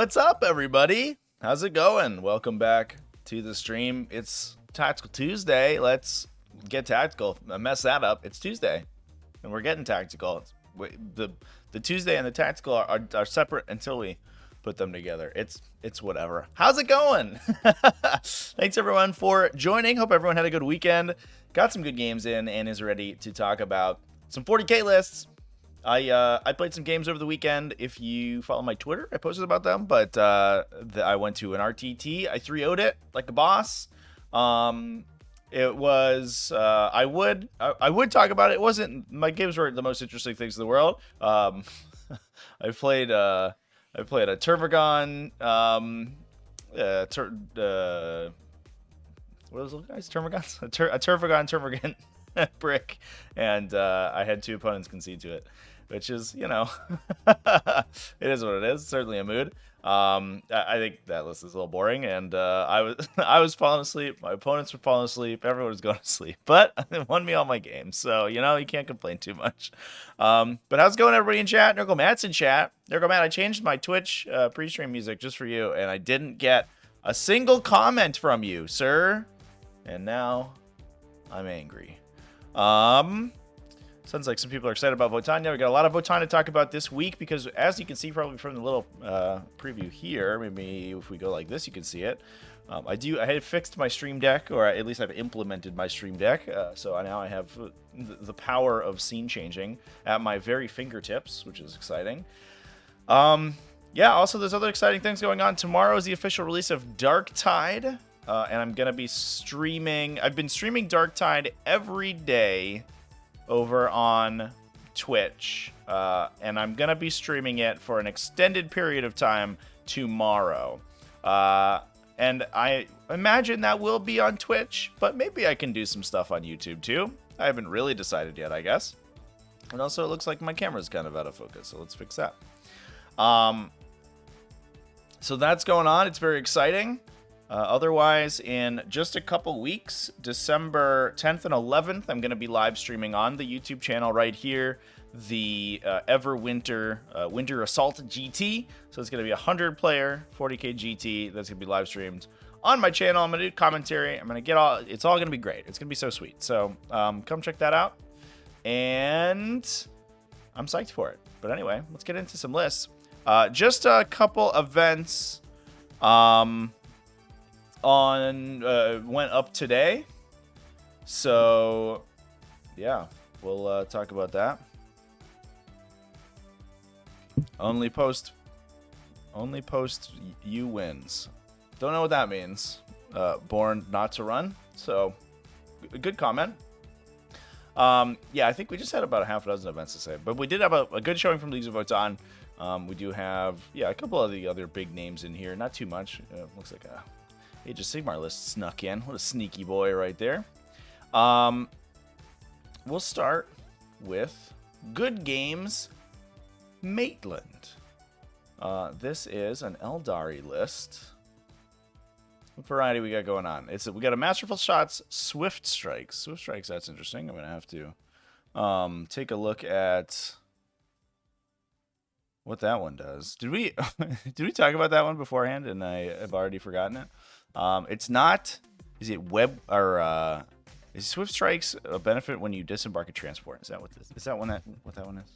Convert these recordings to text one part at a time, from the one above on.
What's up, everybody? How's it going? Welcome back to the stream. It's Tactical Tuesday. Let's get tactical. I messed that up. It's Tuesday, and we're getting tactical. The Tuesday and the tactical are separate until we put them together. It's whatever. How's it going? Thanks everyone for joining. Hope everyone had a good weekend. Got some good games in and is ready to talk about some 40k lists. I played some games over the weekend. If you follow my Twitter, I posted about them. But I went to an RTT. I 3-0'd it like a boss. It was I would talk about it. It wasn't, my games weren't the most interesting things in the world. I played a Tervagon. What was those guys? Termagants? A Tervagon brick, and I had two opponents concede to it, which is, you know, it is what it is. It's certainly a mood. I think that list is a little boring, and I was falling asleep. My opponents were falling asleep. Everyone was going to sleep, but it won me all my games, so you know you can't complain too much. But how's it going, everybody in chat? Nergomat's in chat. Nergomat, I changed my Twitch pre-stream music just for you, and I didn't get a single comment from you, sir. And now I'm angry. Sounds like some people are excited about Votann. Yeah, we got a lot of Votann to talk about this week because, as you can see probably from the little preview here, maybe if we go like this, you can see it. I had fixed my stream deck, or at least I've implemented my stream deck. So now I have the power of scene changing at my very fingertips, which is exciting. Yeah, also there's other exciting things going on. Tomorrow is the official release of Darktide. And I'm going to be streaming. I've been streaming Darktide every day over on Twitch. And I'm going to be streaming it for an extended period of time tomorrow. And I imagine that will be on Twitch, but maybe I can do some stuff on YouTube too. I haven't really decided yet, I guess. And also it looks like my camera's kind of out of focus, so let's fix that. So that's going on. It's very exciting. Otherwise, in just a couple weeks, December 10th and 11th, I'm going to be live streaming on the YouTube channel right here, the Winter Assault GT. So it's going to be a 100-player 40k GT that's going to be live streamed on my channel. I'm going to do commentary. I'm going to get it's all going to be great. It's going to be so sweet. So come check that out. And I'm psyched for it. But anyway, let's get into some lists. Just a couple events went up today, so yeah, we'll talk about that. Only post you wins. Don't know what that means. Born not to run. So good comment. Yeah, I think we just had about a half a dozen events to say, but we did have a good showing from Leagues of Votann. We do have a couple of the other big names in here. Not too much. Looks like a Age of Sigmar list snuck in. What a sneaky boy right there. We'll start with Good Games Maitland. This is an Eldari list. What variety we got going on? We got a Masterful Shots Swift Strikes. Swift Strikes, that's interesting. I'm going to have to take a look at what that one does. Did we talk about that one beforehand and I have already forgotten it? It's not. Is it web or is Swift Strikes a benefit when you disembark a transport? Is that what this? Is that what that one is?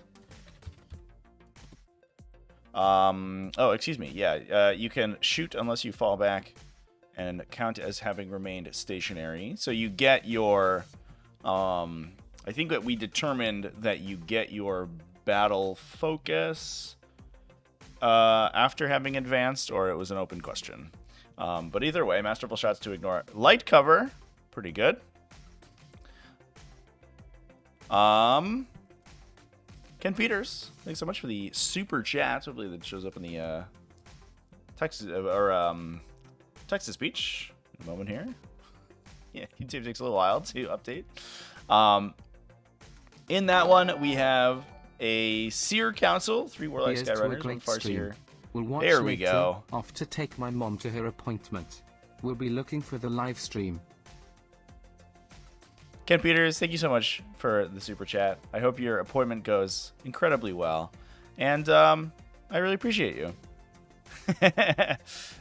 Oh, excuse me. Yeah. You can shoot unless you fall back, and count as having remained stationary. So you get your. I think that we determined that you get your battle focus after having advanced, or it was an open question. But either way, Masterful Shots to ignore. Light cover, pretty good. Ken Peters, thanks so much for the super chat. Hopefully that shows up in the text speech in a moment here. Yeah, YouTube takes a little while to update. In that one, we have a Seer Council, 3 Warlock Skyrunners, 1 Farseer. We'll watch there we later. go. Off to take my mom to her appointment. We'll be looking for the live stream. Ken Peters, thank you so much for the super chat. I hope your appointment goes incredibly well. And I really appreciate you.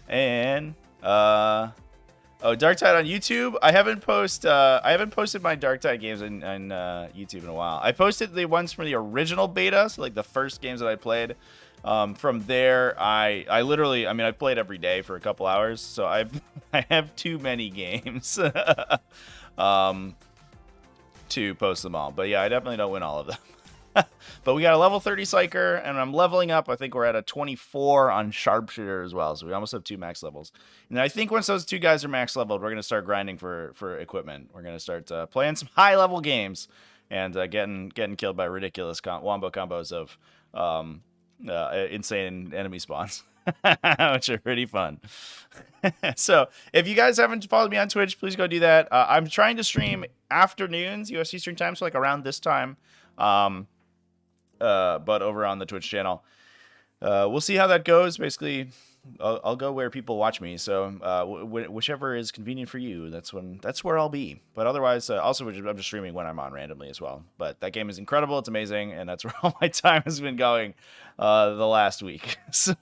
And oh, Dark Tide on YouTube. I haven't posted my Dark Tide games on YouTube in a while. I posted the ones from the original beta, so like the first games that I played. From there, I literally, I mean, I've played every day for a couple hours, so I have too many games to post them all. But yeah, I definitely don't win all of them. But we got a level 30 Psyker, and I'm leveling up. I think we're at a 24 on Sharpshooter as well, so we almost have 2 max levels. And I think once those 2 guys are max leveled, we're going to start grinding for equipment. We're going to start playing some high-level games and getting killed by ridiculous wombo combos of insane enemy spawns, which are pretty fun. So if you guys haven't followed me on Twitch, please go do that. I'm trying to stream afternoons, US Eastern time, so like around this time. But over on the Twitch channel, we'll see how that goes. Basically, I'll go where people watch me. So whichever is convenient for you, that's where I'll be. But otherwise, also I'm just streaming when I'm on randomly as well. But that game is incredible. It's amazing, and that's where all my time has been going the last week. So.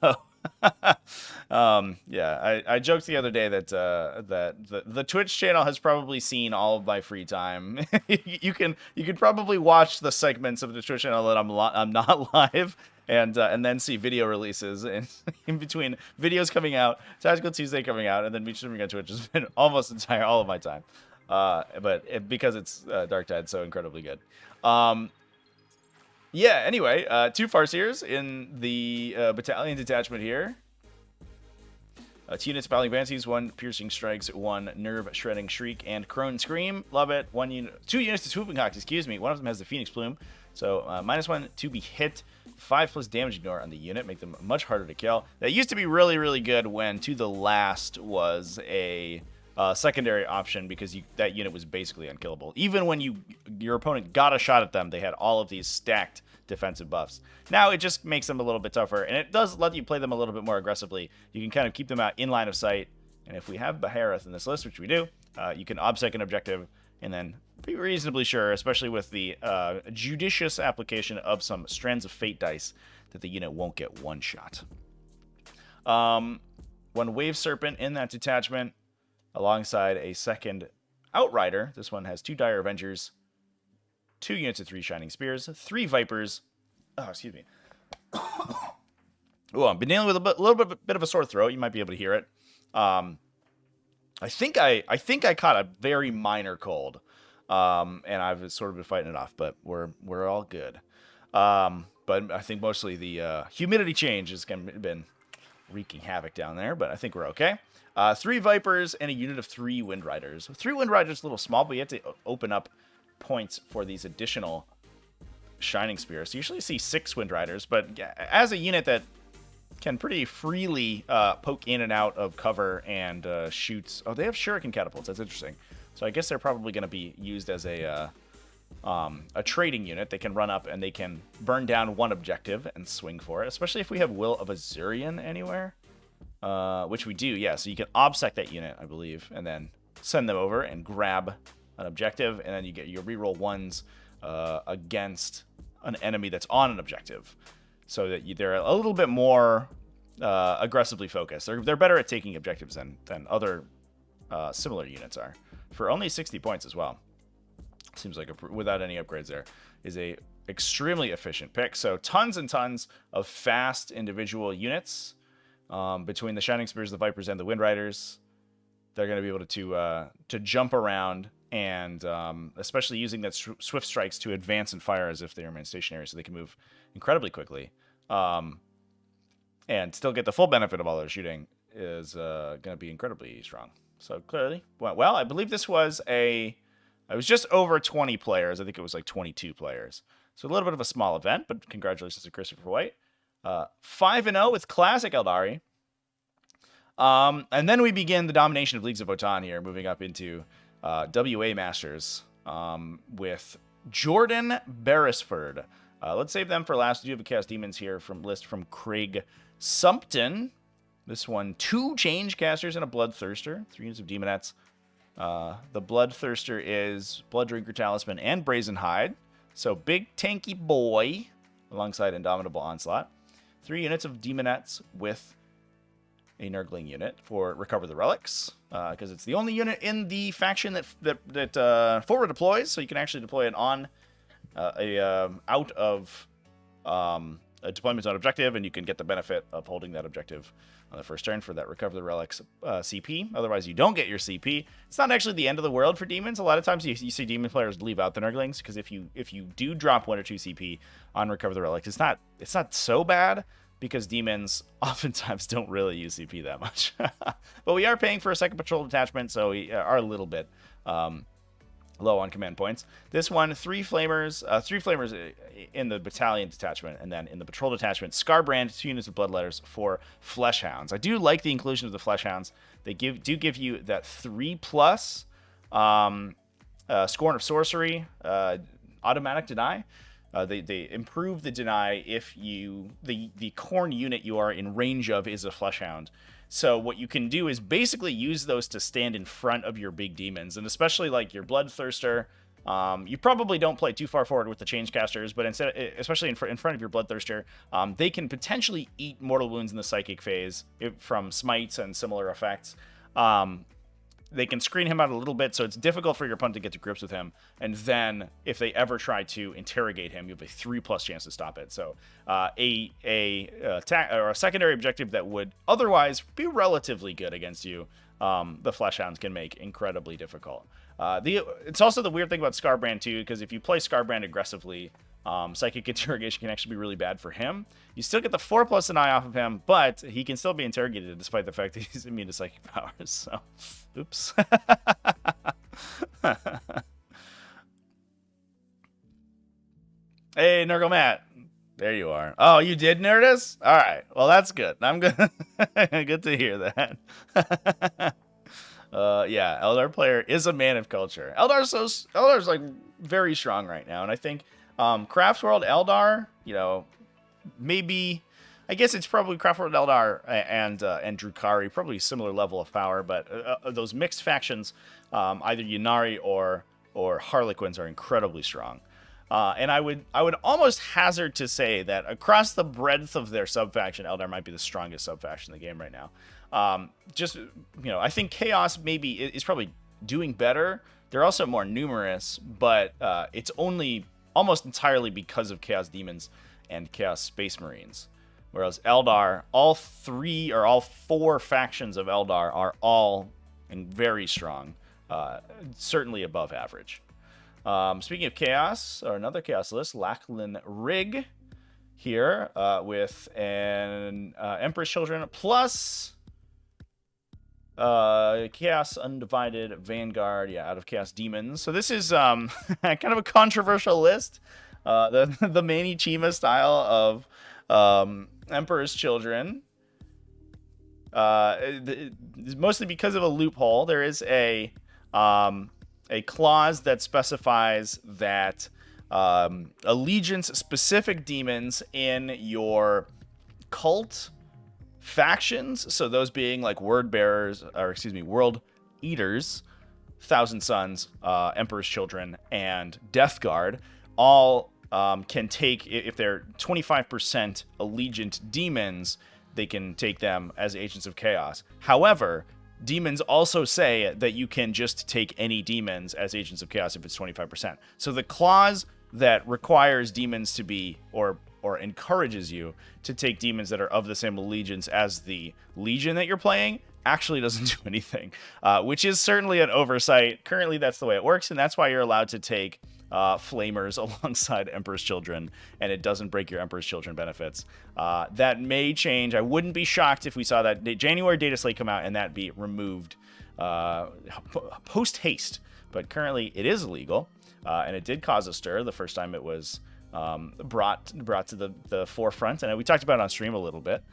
Yeah, I joked the other day that the Twitch channel has probably seen all of my free time. you can probably watch the segments of the Twitch channel that I'm not live, and then see video releases in between videos coming out, Tactical Tuesday coming out, and then me streaming on Twitch has been almost all of my time. Because it's Dark Tide so incredibly good. Yeah, anyway, 2 Farseers in the battalion detachment here. 2 units of Battling Fancies, 1 Piercing Strikes, 1 Nerve Shredding Shriek, and Crone Scream. Love it. 2 units of Swooping Hawks, excuse me. One of them has the Phoenix Plume. So -1 to be hit, 5+ damage ignore on the unit, make them much harder to kill. That used to be really, really good when To the Last was a secondary option, because that unit was basically unkillable. Even when your opponent got a shot at them, they had all of these stacked defensive buffs. Now it just makes them a little bit tougher, and it does let you play them a little bit more aggressively. You can kind of keep them out in line of sight, and if we have Behareth in this list, which we do, you can obsec an objective and then be reasonably sure, especially with the judicious application of some Strands of Fate dice, that the unit won't get one shot. 1 Wave Serpent in that detachment, alongside a 2nd Outrider. This one has 2 Dire Avengers, 2 units of 3 Shining Spears, 3 Vipers. Oh, excuse me. Oh, I've been dealing with a little bit of a sore throat. You might be able to hear it. I think I caught a very minor cold, and I've sort of been fighting it off. But we're all good. But I think mostly the humidity change has been wreaking havoc down there. But I think we're okay. 3 Vipers and a unit of 3 Wind Riders. 3 Wind Riders a little small, but you have to open up points for these additional Shining Spears. So you usually see 6 Wind Riders, but as a unit that can pretty freely poke in and out of cover and shoots. Oh, they have Shuriken Catapults. That's interesting. So I guess they're probably going to be used as a trading unit. They can run up and they can burn down 1 objective and swing for it, especially if we have Will of Azurian anywhere. Which we do, yeah. So you can obsec that unit, I believe, and then send them over and grab an objective, and then you get your reroll 1s against an enemy that's on an objective, so that they're a little bit more aggressively focused. They're better at taking objectives than other similar units are, for only 60 points as well. Seems like without any upgrades there is a extremely efficient pick. So tons and tons of fast individual units. Between the Shining Spears, the Vipers, and the Wind Riders, they're going to be able to jump around, and especially using that Swift Strikes to advance and fire as if they remain stationary, so they can move incredibly quickly, and still get the full benefit of all their shooting is going to be incredibly strong. So clearly went well. I believe this was it was just over 20 players. I think it was like 22 players. So a little bit of a small event, but congratulations to Christopher White. 5-0 with Classic Eldari. And then we begin the domination of Leagues of Votann here, moving up into WA Masters with Jordan Beresford. Let's save them for last. We do have a Chaos Demons here from Craig Sumpton. This one, 2 Change Casters and a Bloodthirster, 3 units of Demonettes. The Bloodthirster is Blood Drinker Talisman and Brazen Hide. So big tanky boy alongside Indomitable Onslaught. 3 units of Demonettes with a Nurgling unit for Recover the Relics, because it's the only unit in the faction that forward deploys, so you can actually deploy it on out of a deployment zone objective, and you can get the benefit of holding that objective on the first turn for that Recover the Relics CP. Otherwise, you don't get your CP. It's not actually the end of the world for demons. A lot of times you see demon players leave out the Nurglings, because if you do drop 1 or 2 CP on Recover the Relics, it's not so bad, because demons oftentimes don't really use CP that much. But we are paying for a second patrol detachment, so we are a little bit low on command points. This one, 3 flamers in the battalion detachment, and then in the patrol detachment, Scarbrand, 2 units of bloodletters for Fleshhounds. I do like the inclusion of the Fleshhounds. They do give you that 3+ Scorn of Sorcery, automatic deny. They improve the deny if the Khorne unit you are in range of is a Fleshhound. So what you can do is basically use those to stand in front of your big demons, and especially like your Bloodthirster. You probably don't play too far forward with the Changecasters, but instead, especially in front of your Bloodthirster, they can potentially eat mortal wounds in the psychic phase from smites and similar effects. They can screen him out a little bit, so it's difficult for your opponent to get to grips with him. And then, if they ever try to interrogate him, you have a 3+ chance to stop it. So, a secondary objective that would otherwise be relatively good against you, the Fleshhounds can make incredibly difficult. It's also the weird thing about Scarbrand too, because if you play Scarbrand aggressively, Psychic Interrogation can actually be really bad for him. You still get the 4+ deny off of him, but he can still be interrogated despite the fact that he's immune to psychic powers. So, oops. Hey, Nurgle Matt. There you are. Oh, you did notice? All right. Well, that's good. I'm good. Good to hear that. Yeah, Eldar player is a man of culture. Eldar's like very strong right now, and I think Craft World Eldar, maybe, I guess it's probably Craft World Eldar and Drukhari, probably similar level of power, but those mixed factions, either Ynnari or Harlequins, are incredibly strong. And I would almost hazard to say that across the breadth of their subfaction, Eldar might be the strongest subfaction in the game right now. I think Chaos maybe is probably doing better. They're also more numerous, but it's only almost entirely because of Chaos Demons and Chaos Space Marines. Whereas Eldar, all 4 factions of Eldar are all very strong, certainly above average. Speaking of Chaos, or another Chaos list, Lachlan Rig here with an Emperor's Children plus Chaos Undivided Vanguard, out of Chaos Demons. So this is kind of a controversial list. The Manny Chima style of Emperor's Children. Mostly because of a loophole. There is a clause that specifies that allegiance-specific demons in your cult factions, so those being like World Eaters, Thousand Sons, Emperor's Children, and Death Guard, all can take, if they're 25% allegiant demons, they can take them as agents of chaos. However, demons also say that you can just take any demons as agents of chaos if it's 25%. So the clause that requires demons to be, or encourages you to take demons that are of the same allegiance as the legion that you're playing, actually doesn't do anything, which is certainly an oversight. Currently, that's the way it works, and that's why you're allowed to take flamers alongside Emperor's Children, and it doesn't break your Emperor's Children benefits. That may change. I wouldn't be shocked if we saw that January data slate come out and that be removed post-haste, but currently it is illegal, and it did cause a stir the first time it was brought to the forefront, and we talked about it on stream a little bit.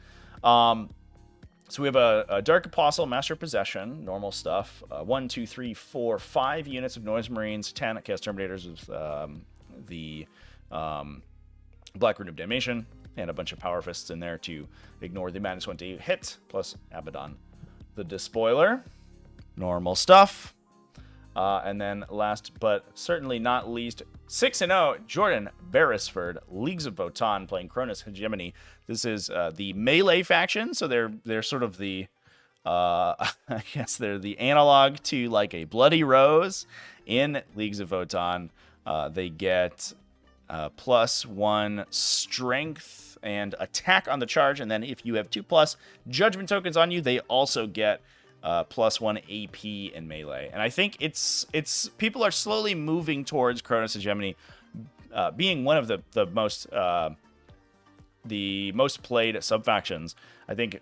So we have a Dark Apostle, Master of Possession, normal stuff. 1, 2, 3, 4, 5 units of Noise Marines, 10 Chaos Terminators with the Black Rune of Damnation, and a bunch of Power Fists in there to ignore the -1 to hit, plus Abaddon the Despoiler. Normal stuff. And then last but certainly not least, 6-0, Jordan Beresford, Leagues of Votann, playing Cronus Hegemony. This is the melee faction, so they're sort of the I guess they're the analog to like a Bloody Rose in Leagues of Votann. They get +1 strength and attack on the charge, and then if you have 2+ judgment tokens on you, they also get +1 AP in melee. And I think it's people are slowly moving towards Kronos Hegemony being one of the most played sub-factions. I think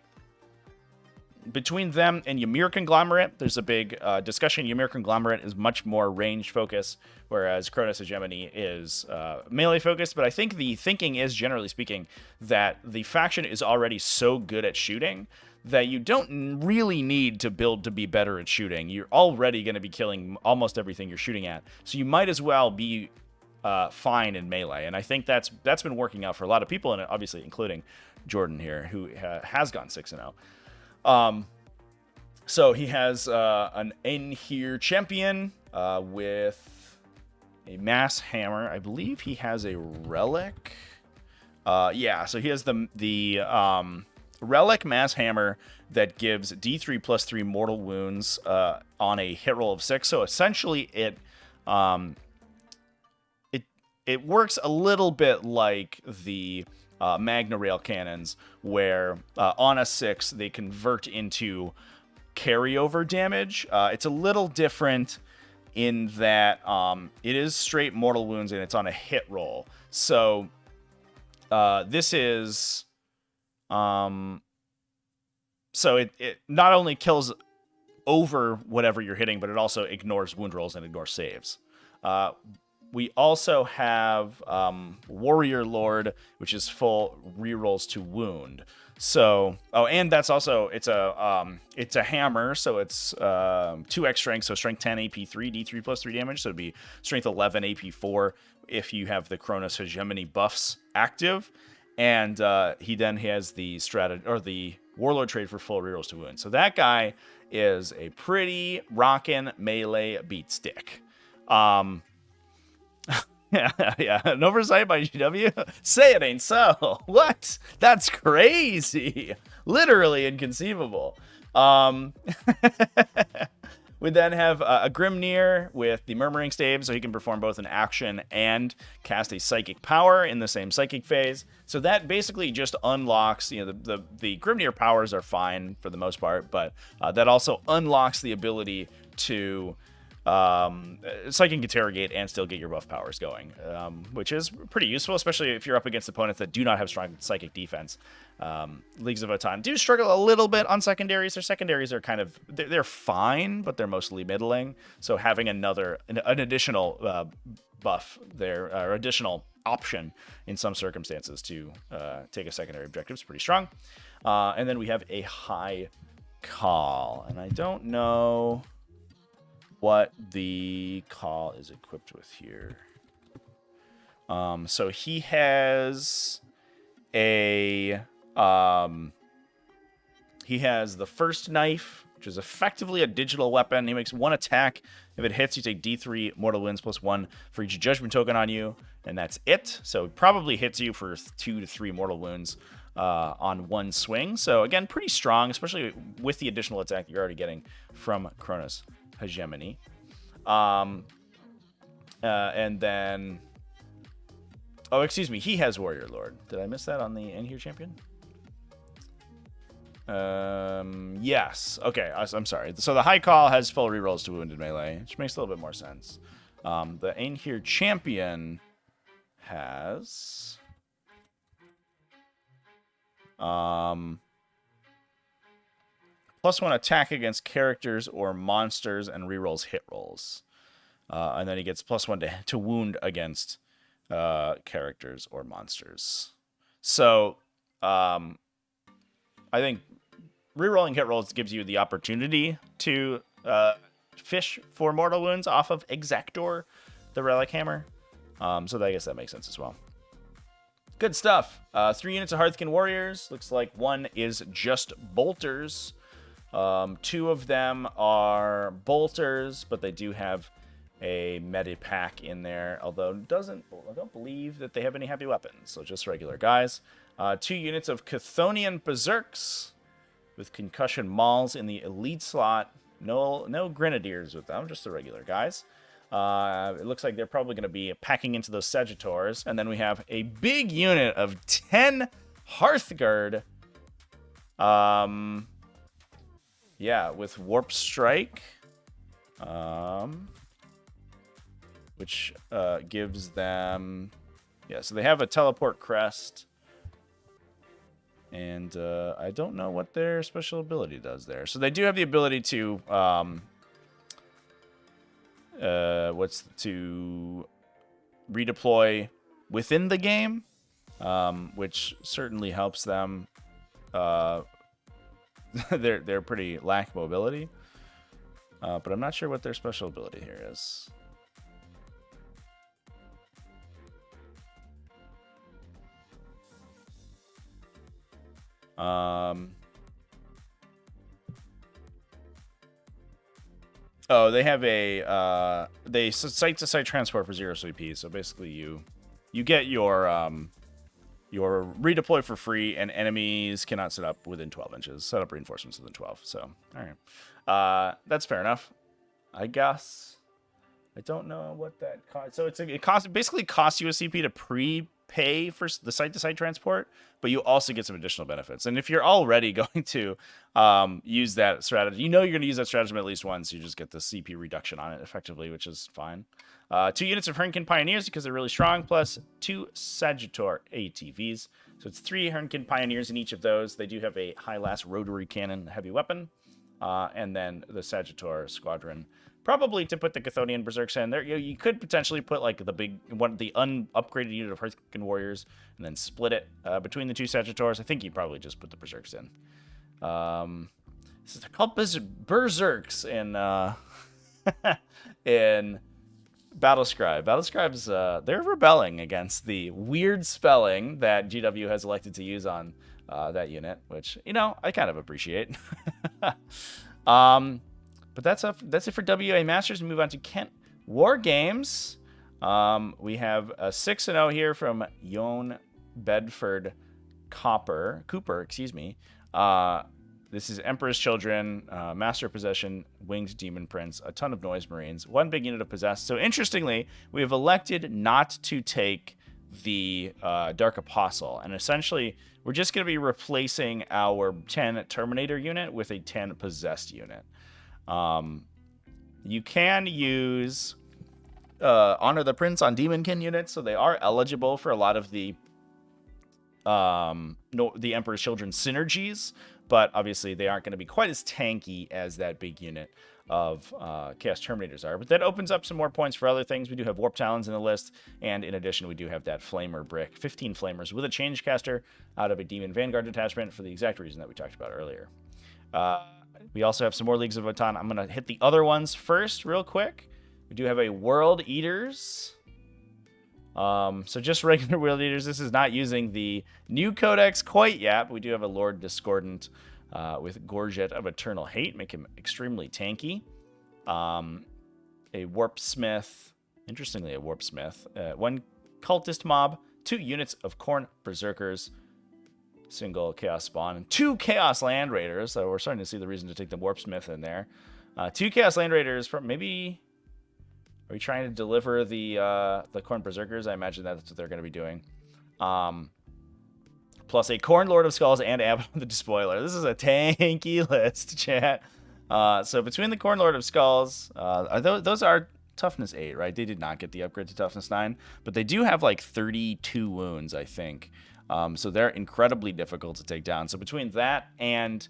between them and Ymir Conglomerate, there's a big discussion. Ymir Conglomerate is much more range focused, whereas Kronos Hegemony is melee focused. But I think the thinking is, generally speaking, that the faction is already so good at shooting that you don't really need to build to be better at shooting. You're already going to be killing almost everything you're shooting at, so you might as well be fine in melee. And I think that's been working out for a lot of people, and obviously including Jordan here, who has gone 6-0. So he has an Einhir champion with a mass hammer. I believe he has a relic. Yeah, so he has the relic mass hammer that gives D3 + 3 mortal wounds on a hit roll of 6. So essentially it works a little bit like the Magna Rail cannons, where on a 6 they convert into carryover damage. It's a little different in that it is straight mortal wounds and it's on a hit roll. So this is so it not only kills over whatever you're hitting, but it also ignores wound rolls and ignores saves. We also have Warrior Lord, which is full rerolls to wound. So, and that's also it's a hammer, so it's 2x strength, so strength 10 AP3, D3 + 3 damage. So it'd be strength 11 AP4 if you have the Kronos Hegemony buffs active, and he then has the the Warlord trait for full rerolls to wound. So that guy is a pretty rockin' melee beat stick. Yeah, an oversight by GW. Say it ain't so. What? That's crazy. Literally inconceivable. We then have a Grimnir with the Murmuring Stave, so he can perform both an action and cast a psychic power in the same psychic phase. So that basically just unlocks, the Grimnir powers are fine for the most part, but that also unlocks the ability to Psychic Interrogate and still get your buff powers going, which is pretty useful, especially if you're up against opponents that do not have strong psychic defense. Leagues of Votann do struggle a little bit on secondaries. Their secondaries are they're fine, but they're mostly middling. So having an additional buff there, or additional option in some circumstances to take a secondary objective is pretty strong. And then we have a High Call, and I don't know what the call is equipped with here. So he has the first knife, which is effectively a digital weapon. He makes 1 attack. If it hits, you take D3 mortal wounds +1 for each judgment token on you, and that's it. So it probably hits you for 2 to 3 mortal wounds on 1 swing. So again, pretty strong, especially with the additional attack you're already getting from Kronos Hegemony. And then excuse me, he has Warrior Lord. Did I miss that on the Einhir champion? Yes. Okay, I'm sorry. So the High Call has full rerolls to wounded melee, which makes a little bit more sense. The Einhir champion has +1 attack against characters or monsters and rerolls hit rolls. And then he gets +1 to wound against characters or monsters. So I think rerolling hit rolls gives you the opportunity to fish for mortal wounds off of Exactor, the Relic Hammer. So I guess that makes sense as well. Good stuff. 3 units of Hearthkin Warriors. Looks like 1 is just Bolters. 2 of them are Bolters, but they do have a Medipack in there, although I don't believe that they have any heavy weapons, so just regular guys. 2 units of Chthonian Berserks. with concussion mauls in the elite slot. No grenadiers with them, just the regular guys. It looks like they're probably going to be packing into those Sagitaurs. And then we have a big unit of 10 Hearthguard. Yeah, with Warp Strike. Which gives them... Yeah, so they have a Teleport Crest. And I don't know what their special ability does there. So they do have the ability to... to redeploy within the game, which certainly helps them. They're pretty lack mobility, but I'm not sure what their special ability here is. Oh, they have a site-to-site transport for 0 CP. So basically, you get your redeploy for free, and enemies cannot set up within 12 inches. Set up reinforcements within 12. So, all right, that's fair enough, I guess. I don't know what that costs. So it basically costs you a CP to prepay for the site-to-site transport, but you also get some additional benefits. And if you're already going to use that strategy, you know you're going to use that stratagem at least once. You just get the CP reduction on it effectively, which is fine. 2 units of Hernkin Pioneers because they're really strong, plus 2 Sagitaur ATVs. So it's 3 Hernkin Pioneers in each of those. They do have a high-last rotary cannon heavy weapon, and then the Sagitaur Squadron. Probably to put the Chthonian Berserks in there. You could potentially put like the upgraded unit of Hearthkin Warriors and then split it between the 2 Sagittars. I think you'd probably just put the Berserks in. They're called Berserks in in Battlescribe. Battlescribe's they're rebelling against the weird spelling that GW has elected to use on that unit, which I kind of appreciate. But that's it for WA Masters. We move on to Kent War Games. We have a 6-0 here from Yon Bedford Cooper. Excuse me. This is Emperor's Children, Master of Possession, Winged Demon Prince, a ton of Noise Marines, 1 big unit of Possessed. So interestingly, we have elected not to take the Dark Apostle, and essentially we're just going to be replacing our 10 Terminator unit with a 10 Possessed unit. You can use Honor the Prince on Demonkin units, so they are eligible for a lot of the Emperor's Children synergies, but obviously they aren't going to be quite as tanky as that big unit of Chaos Terminators are. But that opens up some more points for other things. We do have Warp Talons in the list, and in addition we do have that Flamer brick, 15 Flamers with a Changecaster out of a Demon Vanguard detachment for the exact reason that we talked about earlier. We also have some more Leagues of Votann. I'm going to hit the other ones first real quick. We do have a World Eaters. So just regular World Eaters. This is not using the new codex quite yet, but we do have a Lord Discordant with Gorget of Eternal Hate. Make him extremely tanky. A Warp Smith. Interestingly, a Warp Smith. 1 Cultist Mob. 2 units of Khorne Berserkers. Single Chaos Spawn, and 2 Chaos Land Raiders. So we're starting to see the reason to take the Warp Smith in there. 2 Chaos Land Raiders from maybe. Are we trying to deliver the Khorne Berserkers? I imagine that's what they're going to be doing. Plus a Khorne Lord of Skulls and Abaddon the Despoiler. This is a tanky list, chat. So between the Khorne Lord of Skulls, those are toughness 8, right? They did not get the upgrade to toughness 9, but they do have like 32 wounds, I think. So they're incredibly difficult to take down. So between that and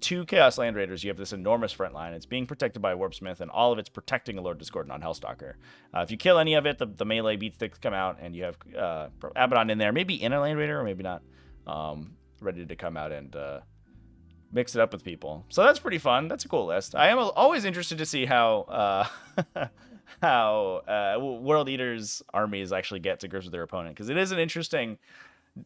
2 Chaos Land Raiders, you have this enormous front line. It's being protected by Warp Smith, and all of it's protecting a Lord Discordant on Hellstalker. If you kill any of it, the melee beat sticks come out, and you have Abaddon in there, maybe in a Land Raider, or maybe not, ready to come out and mix it up with people. So that's pretty fun. That's a cool list. I am always interested to see how World Eaters armies actually get to grips with their opponent, because it is an interesting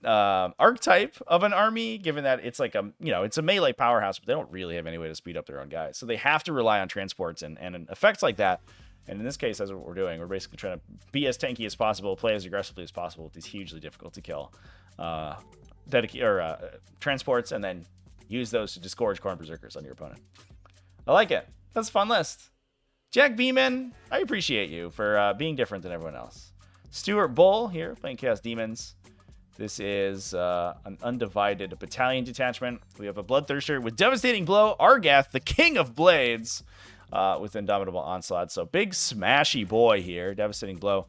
archetype of an army, given that it's like it's a melee powerhouse, but they don't really have any way to speed up their own guys, so they have to rely on transports and effects like that. And in this case, that's what we're doing. We're basically trying to be as tanky as possible, play as aggressively as possible with these hugely difficult to kill transports, and then use those to discourage Khorne Berserkers on your opponent. I like it. That's a fun list. Jack Beeman, I appreciate you for being different than everyone else. Stuart Bull here, playing Chaos Demons. This is an undivided battalion detachment. We have a Bloodthirster with Devastating Blow, Argath, the King of Blades, with Indomitable Onslaught. So big smashy boy here, Devastating Blow.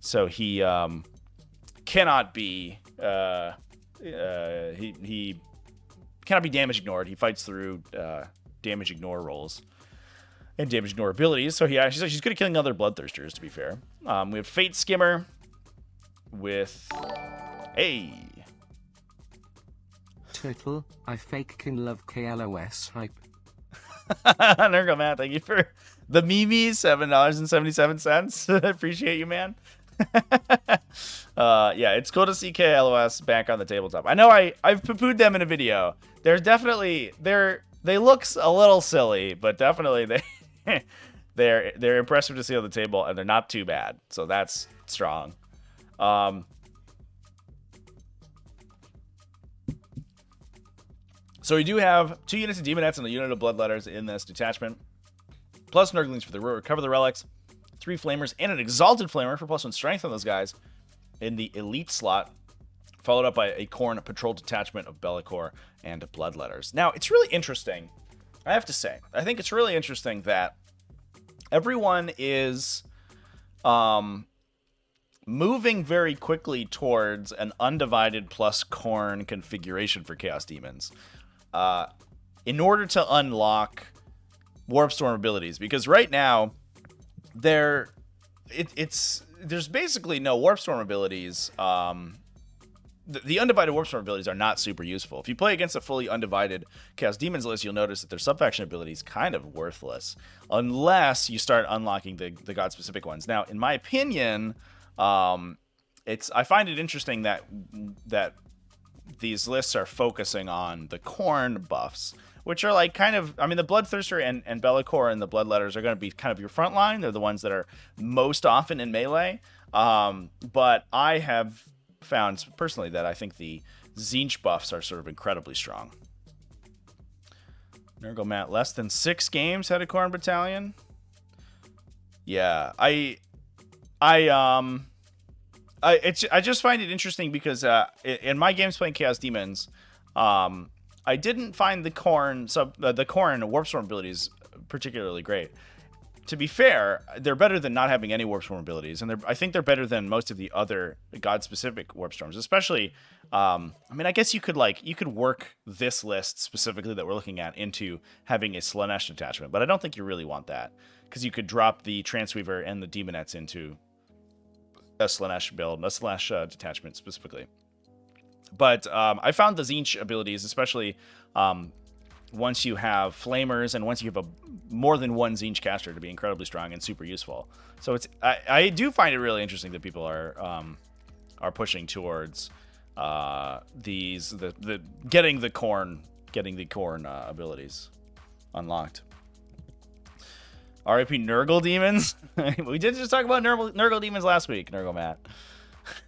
So he cannot be he cannot be damage ignored. He fights through damage ignore rolls and damage ignore abilities. So she's good at killing other Bloodthirsters, to be fair. We have Fate Skimmer with Turtle, I fake can love KLOS hype. Nurgle Matt, thank you for the Mimi, $7.77. Appreciate you, man. Yeah, it's cool to see KLOS back on the tabletop. I know I've poo-pooed them in a video. There's definitely they look a little silly, but definitely they're impressive to see on the table, and they're not too bad. So that's strong. So we do have 2 units of Demonettes and a unit of Bloodletters in this detachment, plus Nurglings for the recover the relics, 3 Flamers, and an Exalted Flamer for +1 strength on those guys in the elite slot, followed up by a Khorne patrol detachment of Be'lakor and Bloodletters. Now, it's really interesting, I have to say. I think it's really interesting that everyone is moving very quickly towards an undivided plus Khorne configuration for Chaos Demons in order to unlock Warpstorm abilities. Because right now, there's basically no Warpstorm abilities. The undivided Warpstorm abilities are not super useful. If you play against a fully undivided Chaos Demons list, you'll notice that their subfaction abilities kind of worthless unless you start unlocking the god-specific ones. Now, in my opinion, I find it interesting that these lists are focusing on the Khorne buffs, which are like kind of, I mean, the Bloodthirster and Be'lakor and the Bloodletters are going to be kind of your front line. They're the ones that are most often in melee. But I have found personally that I think the Tzeentch buffs are sort of incredibly strong. Nurgle Matt, less than 6 games head of Khorne Battalion. Yeah, I just find it interesting because in my games playing Chaos Demons, I didn't find the Khorne Warpstorm abilities particularly great. To be fair, they're better than not having any Warpstorm abilities, and I think they're better than most of the other god-specific Warpstorms. Especially, I mean, I guess you could work this list specifically that we're looking at into having a Slaanesh attachment, but I don't think you really want that because you could drop the Transweaver and the Demonettes into a Slaanesh build, a Slaanesh detachment specifically. But I found the Tzeentch abilities, especially once you have Flamers and once you have more than one Tzeentch caster, to be incredibly strong and super useful. So I do find it really interesting that people are pushing towards getting the Khorne abilities unlocked. RIP Nurgle Demons. We did just talk about Nurgle Demons last week, Nurgle Matt.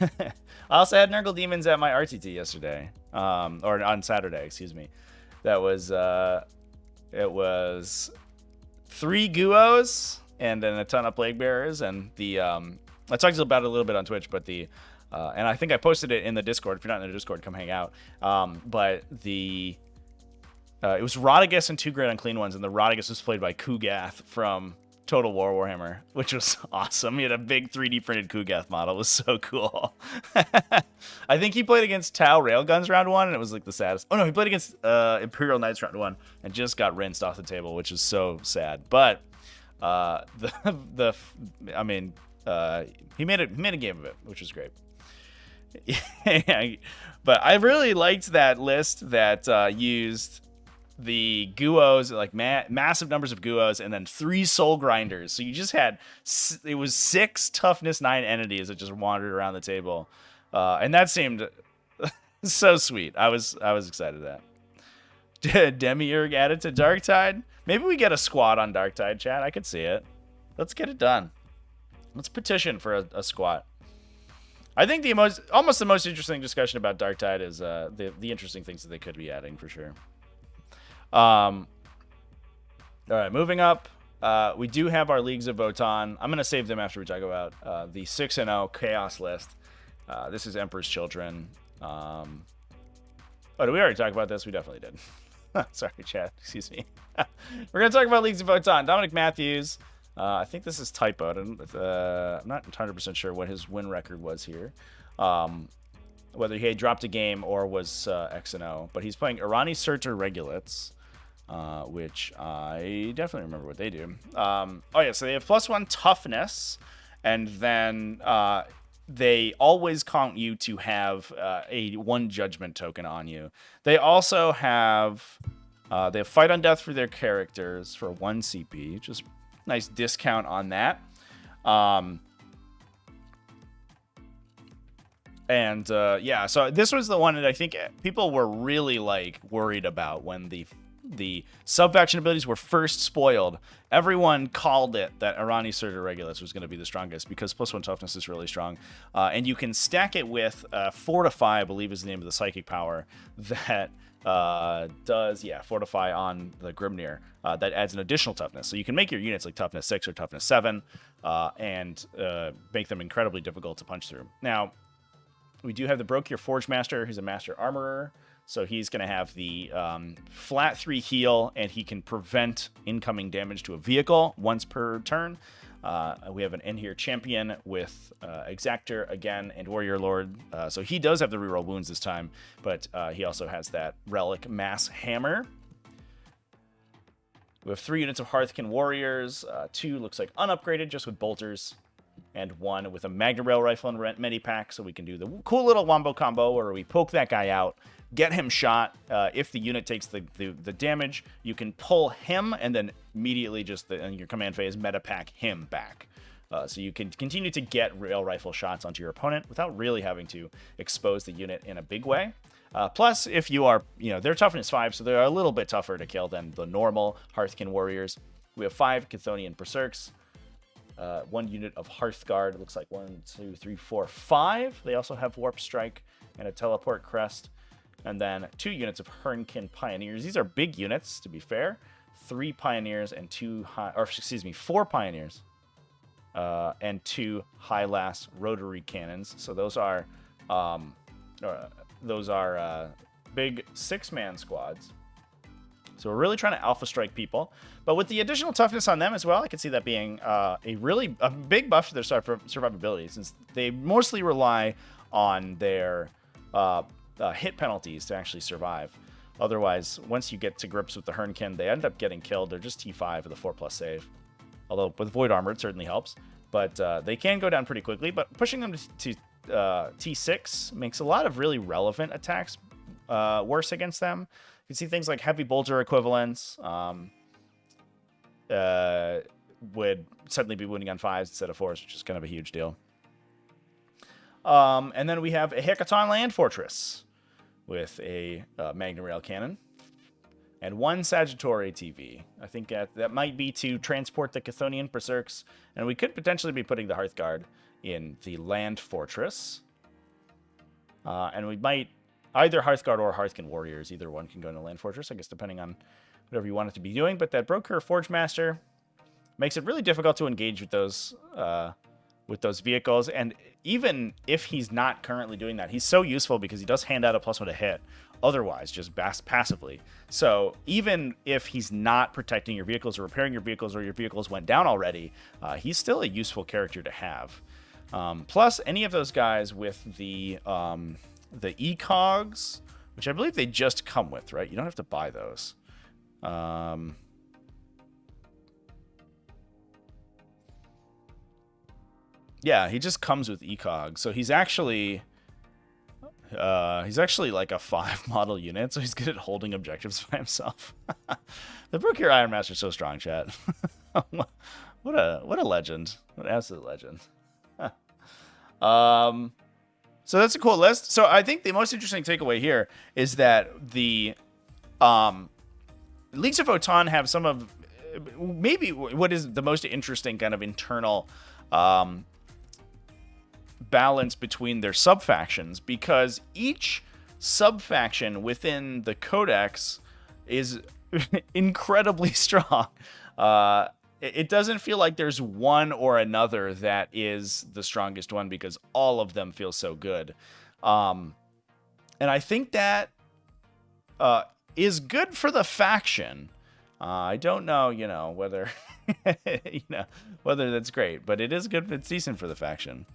I also had Nurgle Demons at my RTT yesterday, or on Saturday, excuse me. That was it was 3 Guos and then a ton of Plague Bearers, and I talked about it a little bit on Twitch, but and I think I posted it in the Discord. If you're not in the Discord, come hang out. But it was Rodigus and 2 Great Unclean Ones, and the Rodigus was played by Kugath from Total War Warhammer, which was awesome. He had a big 3D printed Kugath model. It was so cool. I think he played against Tau Railguns round 1, and it was like the saddest. Oh no, he played against Imperial Knights round 1 and just got rinsed off the table, which is so sad. But he made a game of it, which was great. But I really liked that list that used the Guos, like massive numbers of Guos, and then 3 Soul Grinders. So you just had, it was 6 toughness 9 entities that just wandered around the table, and that seemed so sweet. I was excited at that. Demiurge added to Darktide. Maybe we get a squad on Darktide, chat. I could see it. Let's get it done. Let's petition for a squad. I think almost the most interesting discussion about Darktide is the interesting things that they could be adding for sure. All right, moving up. We do have our Leagues of Votann. I'm going to save them after we talk about the 6-0 Chaos list. This is Emperor's Children. Oh, did we already talk about this? We definitely did. Sorry, chat. Excuse me. We're going to talk about Leagues of Votann. Dominic Matthews. I think this is typoed. I'm not 100% sure what his win record was here. Whether he had dropped a game or was X&O. But he's playing Irani Surtur Regulates. Which I definitely remember what they do. Oh yeah, so they have +1 toughness, and then they always count you to have a 1 judgment token on you. They also have Fight on Death for their characters for 1 CP, just nice discount on that. Yeah, so this was the one that I think people were really like worried about when the sub-faction abilities were first spoiled. Everyone called it that Irani Surtur Regulates was going to be the strongest because +1 toughness is really strong. And you can stack it with Fortify, I believe is the name of the psychic power, that does, Fortify on the Grimnir. That adds an additional toughness. So you can make your units like toughness 6 or toughness 7 and make them incredibly difficult to punch through. Now, we do have the Brokir Forge Master, who's a Master Armorer. So he's going to have the flat 3 heal, and he can prevent incoming damage to a vehicle once per turn. We have an Enhir Champion with Exactor again and Warrior Lord. So he does have the reroll wounds this time, but he also has that Relic Mass Hammer. We have 3 units of Hearthkin Warriors. 2 looks like unupgraded, just with bolters. And 1 with a Magna Rail Rifle and Medipack, so we can do the cool little wombo combo where we poke that guy out, get him shot. If the unit takes the damage, you can pull him and then immediately just in your command phase Medipack him back. So you can continue to get rail rifle shots onto your opponent without really having to expose the unit in a big way. Plus, if you are, they're toughness 5, so they're a little bit tougher to kill than the normal Hearthkin Warriors. We have 5 Chthonian Berserks. 1 unit of Hearthguard. It looks like 1, 2, 3, 4, 5. They also have Warp Strike and a Teleport Crest. And then 2 units of Hernkin Pioneers. These are big units, to be fair. 3 Pioneers and 4 Pioneers. And 2 Hylas Rotary Cannons. So those are big 6-man squads. So we're really trying to alpha strike people. But with the additional toughness on them as well, I can see that being a big buff to their survivability, since they mostly rely on their hit penalties to actually survive. Otherwise, once you get to grips with the Hernkin, they end up getting killed. They're just T5 with a 4+ save. Although with Void Armor, it certainly helps. But they can go down pretty quickly. But pushing them to T6 makes a lot of really relevant attacks worse against them. You can see things like Heavy Bolter equivalents would suddenly be wounding on 5s instead of 4s, which is kind of a huge deal. And then we have a Hekaton Land Fortress with a Magna Rail Cannon and 1 Sagittari TV. I think that might be to transport the Chthonian Berserks, and we could potentially be putting the Hearthguard in the Land Fortress. And we might either Hearthguard or Hearthkin Warriors. Either one can go in the Land Fortress, I guess, depending on whatever you want it to be doing. But that Broker Forge Master makes it really difficult to engage with those vehicles. And even if he's not currently doing that, he's so useful because he does hand out a +1 to hit. Otherwise, just passively. So even if he's not protecting your vehicles or repairing your vehicles, or your vehicles went down already, he's still a useful character to have. Plus, any of those guys with the ECOGs, which I believe they just come with, right? You don't have to buy those. Yeah, he just comes with ECOG. So he's actually like a 5 model unit, so he's good at holding objectives by himself. The Brokir Iron Master is so strong, chat. What a legend. What an absolute legend. So that's a cool list. So I think the most interesting takeaway here is that the Leagues of Votann have some of maybe what is the most interesting kind of internal balance between their sub-factions, because each sub-faction within the Codex is incredibly strong. It doesn't feel like there's one or another that is the strongest one because all of them feel so good. And I think that is good for the faction. I don't know, whether whether that's great, but it is good. It's decent for the faction.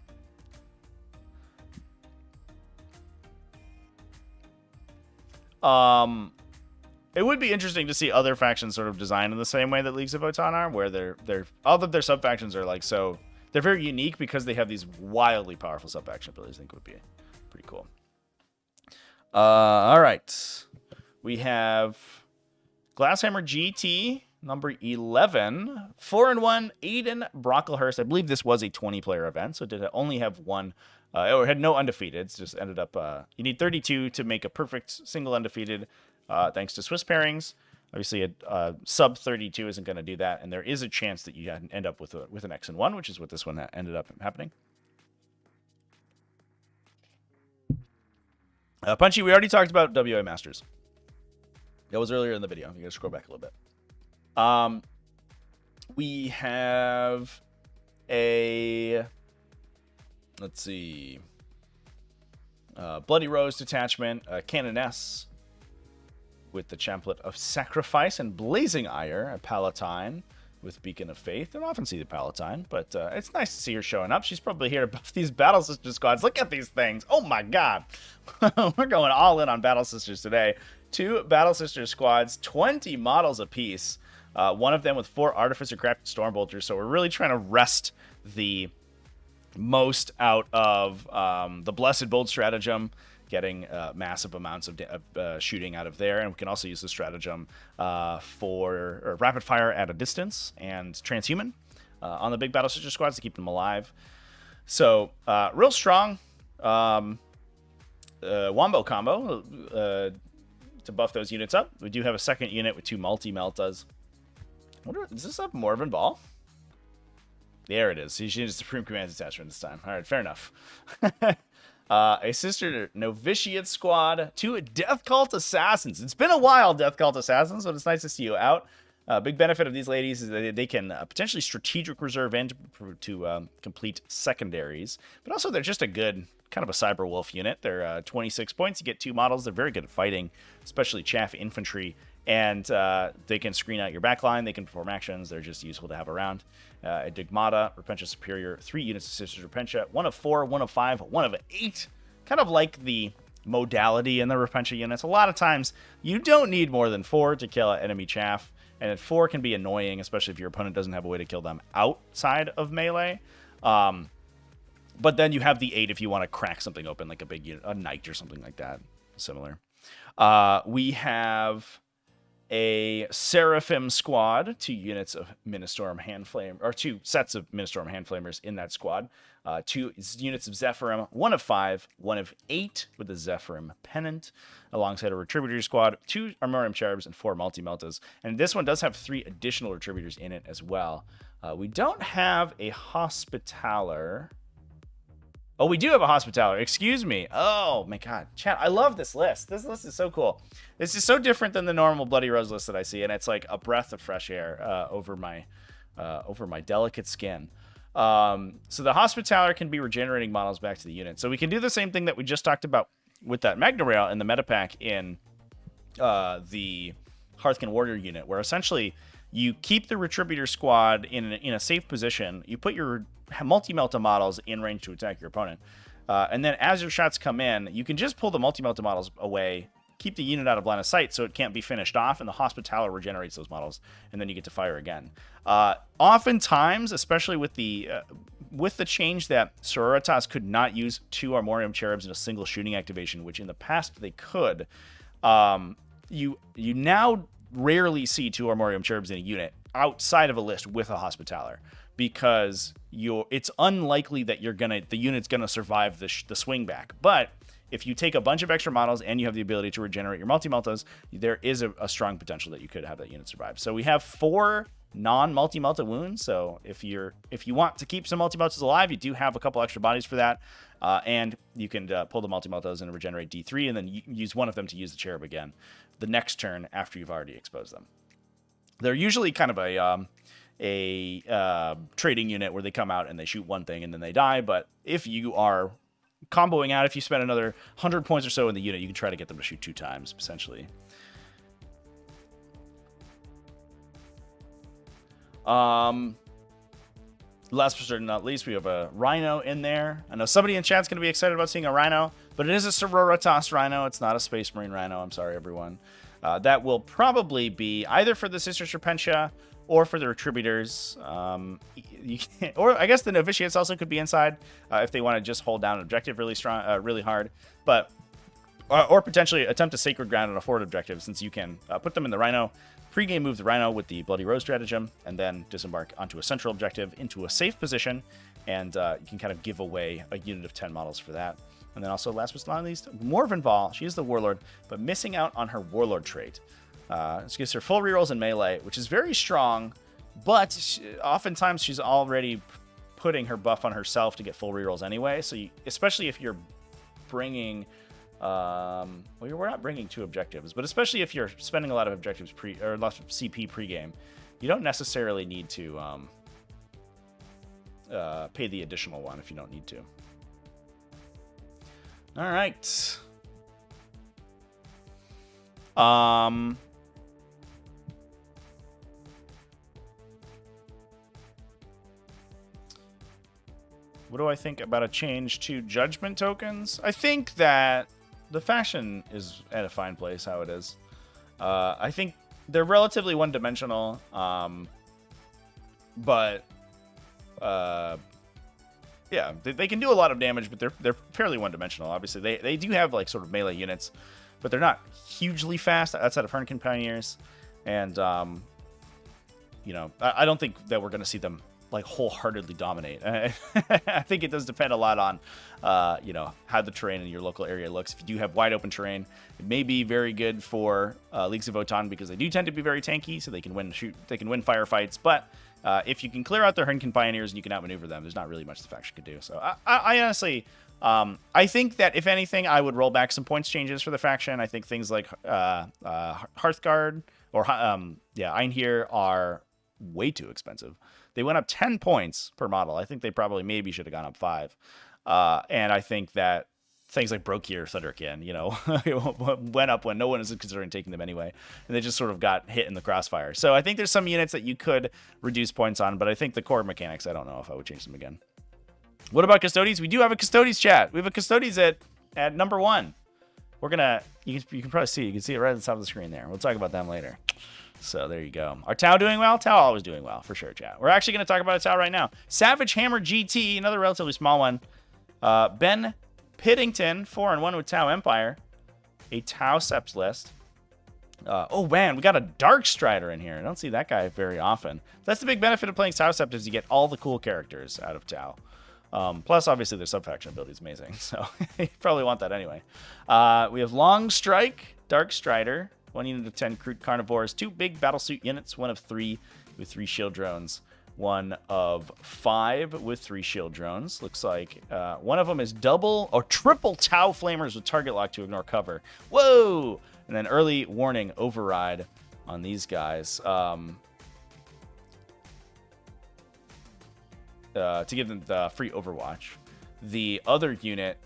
It would be interesting to see other factions sort of designed in the same way that Leagues of Votann are, where they're all of their sub factions are like so they're very unique because they have these wildly powerful sub faction abilities. I think would be pretty cool. All right, we have Glasshammer GT number 11, 4-1 Aiden Brocklehurst. I believe this was a 20-player event, so did it only have one. It had no undefeateds. Just ended up. You need 32 to make a perfect single undefeated. Thanks to Swiss pairings. Obviously, a sub 32 isn't going to do that, and there is a chance that you end up with an X and 1, which is what this one ended up happening. Punchy, we already talked about WA Masters. That was earlier in the video. You got to scroll back a little bit. We have a, let's see, Bloody Rose detachment, Canoness with the Chaplet of Sacrifice, and Blazing Ire, a Palatine with Beacon of Faith. I don't often see the Palatine, but it's nice to see her showing up. She's probably here to buff these Battle Sister squads. Look at these things. Oh my god. We're going all in on Battle Sisters today. 2 Battle Sister squads, 20 models apiece. One of them with 4 Artificer Crafted Stormbolters. So we're really trying to wrest the most out of the Blessed Bold Stratagem, getting massive amounts of shooting out of there. And we can also use the stratagem for rapid fire at a distance and transhuman on the big Battle Sister squads to keep them alive. So real strong wombo combo to buff those units up. We do have a second unit with 2 multi-meltas. I wonder, is this a Morven Ball? There it is. She needs Supreme Command attachment this time. All right, fair enough. A Sister Novitiate squad, 2 Death Cult Assassins. It's been a while, Death Cult Assassins, so it's nice to see you out. Big benefit of these ladies is that they can potentially strategic reserve in to complete secondaries, but also they're just a good kind of a cyber wolf unit. They're 26 points. You get 2 models. They're very good at fighting, especially chaff infantry, and they can screen out your backline. They can perform actions. They're just useful to have around. A Digmata, Repentia Superior, 3 units of Sisters Repentia, 1 of 4, 1 of 5, 1 of 8. Kind of like the modality in the Repentia units. A lot of times, you don't need more than 4 to kill an enemy chaff, and 4 can be annoying, especially if your opponent doesn't have a way to kill them outside of melee. But then you have the 8 if you want to crack something open, like a big unit, a knight or something like that. Similar. We have a Seraphim squad, 2 units of Ministorum Handflame, or 2 sets of Ministorum Handflamers in that squad. 2 units of Zephyrim, 1 of 5, 1 of 8 with the Zephyrim Pennant, alongside a Retributor squad, 2 Armorium Cherubs, and 4 Multi-Meltas. And this one does have 3 additional Retributors in it as well. We don't have a Hospitaller. Oh, we do have a Hospitaller. Excuse me. Oh, my God. Chat, I love this list. This list is so cool. This is so different than the normal Bloody Rose list that I see, and it's like a breath of fresh air over my delicate skin. So the Hospitaller can be regenerating models back to the unit. So we can do the same thing that we just talked about with that Magna Rail in the meta pack in the Hearthkin Warrior unit, where essentially you keep the Retributor squad in a safe position. You put your multi-melta models in range to attack your opponent. And then as your shots come in, you can just pull the multi-melta models away, keep the unit out of line of sight so it can't be finished off, and the Hospitaller regenerates those models, and then you get to fire again. Oftentimes, especially with the change that Sororitas could not use 2 Armorium Cherubs in a single shooting activation, which in the past they could, you now rarely see 2 Armorium Cherubs in a unit outside of a list with a Hospitaller, because it's unlikely that the unit's gonna survive the swing back. But if you take a bunch of extra models and you have the ability to regenerate your multi-meltas, there is a strong potential that you could have that unit survive. So we have 4 non-multi-melta wounds. So if you want to keep some multi-meltas alive, you do have a couple extra bodies for that. And you can pull the multi-meltas and regenerate D3, and then use one of them to use the cherub again. the next turn after you've already exposed them. They're usually kind of a trading unit where they come out and they shoot one thing and then they die. But if you are comboing out, if you spend another 100 points or so in the unit, you can try to get them to shoot 2 times, essentially. Last but certainly not least, we have a Rhino in there. I know somebody in chat's going to be excited about seeing a Rhino, but it is a Sororitas Rhino. It's not a Space Marine Rhino. I'm sorry, everyone. That will probably be either for the Sister Serpentia or for the Retributors. Or I guess the Novitiates also could be inside if they want to just hold down an objective really strong, really hard. But or potentially attempt a Sacred Ground on a forward objective, since you can put them in the Rhino, pre-game move the Rhino with the Bloody Rose stratagem, and then disembark onto a central objective into a safe position, and you can kind of give away a unit of 10 models for that. And then also, last but not least, Morvenval. She is the Warlord, but missing out on her Warlord trait. This gives her full rerolls in melee, which is very strong, but oftentimes she's already putting her buff on herself to get full rerolls anyway. So especially if you're bringing... well, we're not bringing 2 objectives, but especially if you're spending a lot of objectives or lots of CP pregame, you don't necessarily need to pay the additional one if you don't need to. All right. What do I think about a change to judgment tokens? I think that the faction is at a fine place how it is. I think they're relatively one-dimensional, but yeah, they can do a lot of damage, but they're fairly one-dimensional. Obviously, they do have like sort of melee units, but they're not hugely fast outside of Hernkin Pioneers, and you know, I don't think that we're going to see them like wholeheartedly dominate. I think it does depend a lot on, you know, how the terrain in your local area looks. If you do have wide open terrain, it may be very good for Leagues of Votann, because they do tend to be very tanky, so they can win firefights. But if you can clear out their Hernkin Pioneers and you can outmaneuver them, there's not really much the faction can do. So I honestly, I think that if anything, I would roll back some points changes for the faction. I think things like Hearthguard or Einhir are way too expensive. They went up 10 points per model. I think they probably maybe should have gone up 5. And I think that things like Brokir, Thunderkin, you know, went up when no one is considering taking them anyway. And they just sort of got hit in the crossfire. So I think there's some units that you could reduce points on, but I think the core mechanics, I don't know if I would change them again. What about Custodes? We do have a Custodes chat. We have a Custodes at number 1. We're going to, you can probably see, you can see it right at the top of the screen there. We'll talk about them later. So there you go. Are Tau doing well? Tau always doing well, for sure, chat. We're actually going to talk about a Tau right now. Savage Hammer GT, another relatively small one. Ben Piddington, 4-1 with Tau Empire. A Tau Sept list. Oh, man, we got a Dark Strider in here. I don't see that guy very often. That's the big benefit of playing Tau Sept, is you get all the cool characters out of Tau. Plus, obviously, their sub-faction ability is amazing, so you probably want that anyway. We have Long Strike, Dark Strider. 1 unit of 10 Crude Carnivores, 2 big battlesuit units, 1 of 3 with 3 shield drones, 1 of 5 with 3 shield drones. Looks like 1 of them is double or triple Tau Flamers with target lock to ignore cover. Whoa! And then early warning override on these guys to give them the free Overwatch. The other unit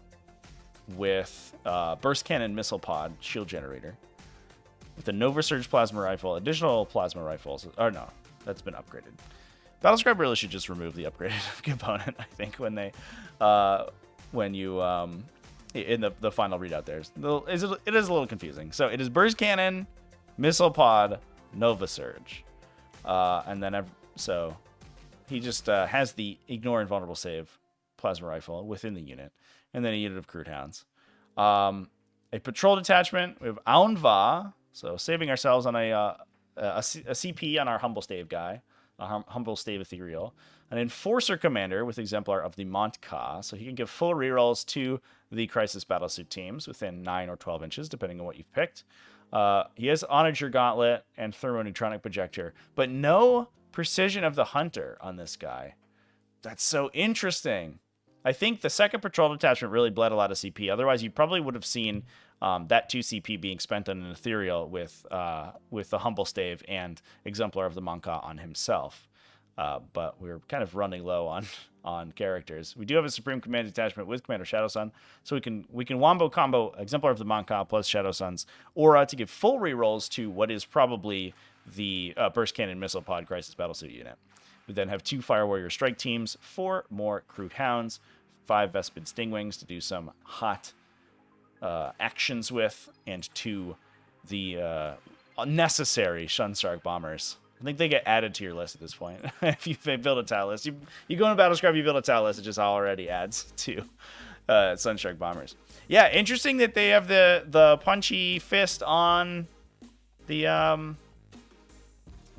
with burst cannon missile pod shield generator. With the Nova Surge plasma rifle, additional plasma rifles. Or no, that's been upgraded. Battlescribe really should just remove the upgraded component, I think, when they, when you, in the final readout there. It is a little confusing. So it is burst cannon, missile pod, Nova Surge. And then, so he just has the ignore invulnerable save plasma rifle within the unit. And then a unit of Crude Hounds. A patrol detachment. We have Aunva. So saving ourselves on a CP on our Humble Stave guy, a Humble Stave Ethereal. An Enforcer Commander with Exemplar of the Montka, so he can give full rerolls to the Crisis Battlesuit teams within 9 or 12 inches, depending on what you've picked. He has Onager Gauntlet and Thermoneutronic Projector, but no Precision of the Hunter on this guy. That's so interesting. I think the second patrol detachment really bled a lot of CP. Otherwise, you probably would have seen that 2 CP being spent on an Ethereal with the Humble Stave and Exemplar of the Monka on himself. But we're kind of running low on characters. We do have a Supreme Command attachment with Commander Shadowsun, so we can wombo combo Exemplar of the Monka plus Shadowsun's aura to give full rerolls to what is probably the Burst Cannon Missile Pod Crisis Battlesuit unit. We then have 2 Fire Warrior Strike Teams, 4 more Crude Hounds, 5 Vespid Stingwings to do some hot actions with, and 2 the necessary Sunstark Bombers. I think they get added to your list at this point. If you build a tile list, you go in Battlescribe, you build a tile list, it just already adds to Sunshark Bombers. Yeah, interesting that they have the punchy fist on the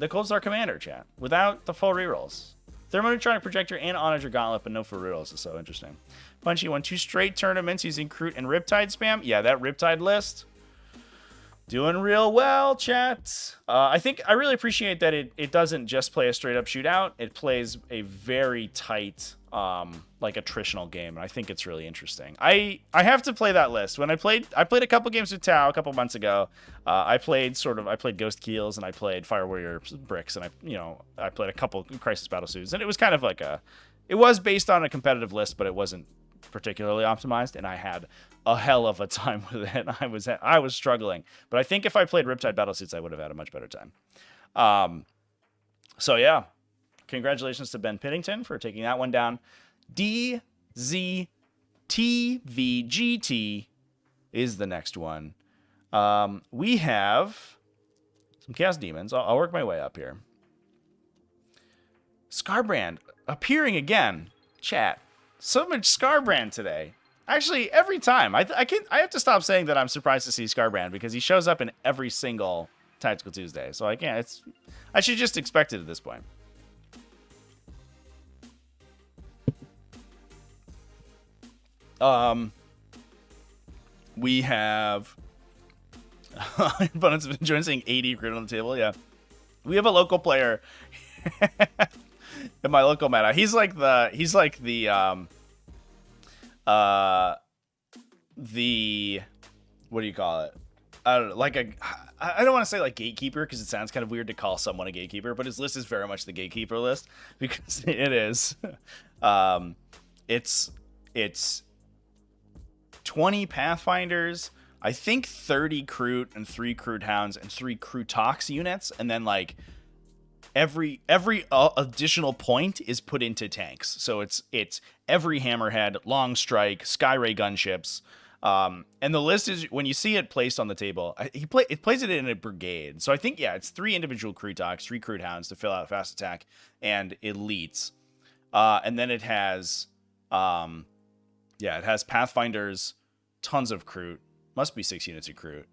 Cold Star Commander, chat, without the full rerolls. Thermonutronic Projector and Onager Gauntlet, but no full rerolls is so interesting. Punchy won 2 straight tournaments using Kroot and Riptide spam. Yeah, that Riptide list. Doing real well, chat. I really appreciate that it doesn't just play a straight up shootout. It plays a very tight, like attritional game, and I think it's really interesting. I have to play that list. When I played a couple games with Tau a couple months ago. I played Ghost Keels and I played Fire Warrior Bricks, and I played a couple Crisis Battlesuits, and it was kind of like it was based on a competitive list, but it wasn't particularly optimized, and I had a hell of a time with it. I was struggling, but I think if I played Riptide Battlesuits, I would have had a much better time. So yeah, congratulations to Ben Piddington for taking that one down. DZTVGT is the next one. We have some Chaos Demons. I'll work my way up here. Scarbrand appearing again. Chat. So much Scarbrand today. Actually, every time. I have to stop saying that I'm surprised to see Scarbrand, because he shows up in every single Tactical Tuesday. So I can't. I should just expect it at this point. We have Abundance of Enjoying saying 80 grid on the table. Yeah, we have a local player in my local meta. He's like the what do you call it? I don't know, I don't want to say like gatekeeper, because it sounds kind of weird to call someone a gatekeeper, but his list is very much the gatekeeper list, because it is. It's 20 Pathfinders, I think 30 Kroot and 3 Kroot Hounds and 3 Krootox units, and then like every additional point is put into tanks. So it's every Hammerhead, Long Strike, Skyray gunships, and the list is, when you see it placed on the table, it plays it in a brigade. So I think, yeah, it's 3 individual Krootox, 3 Kroot Hounds to fill out fast attack and elites, and then it has Pathfinders, tons of Kroot, must be 6 units of Kroot,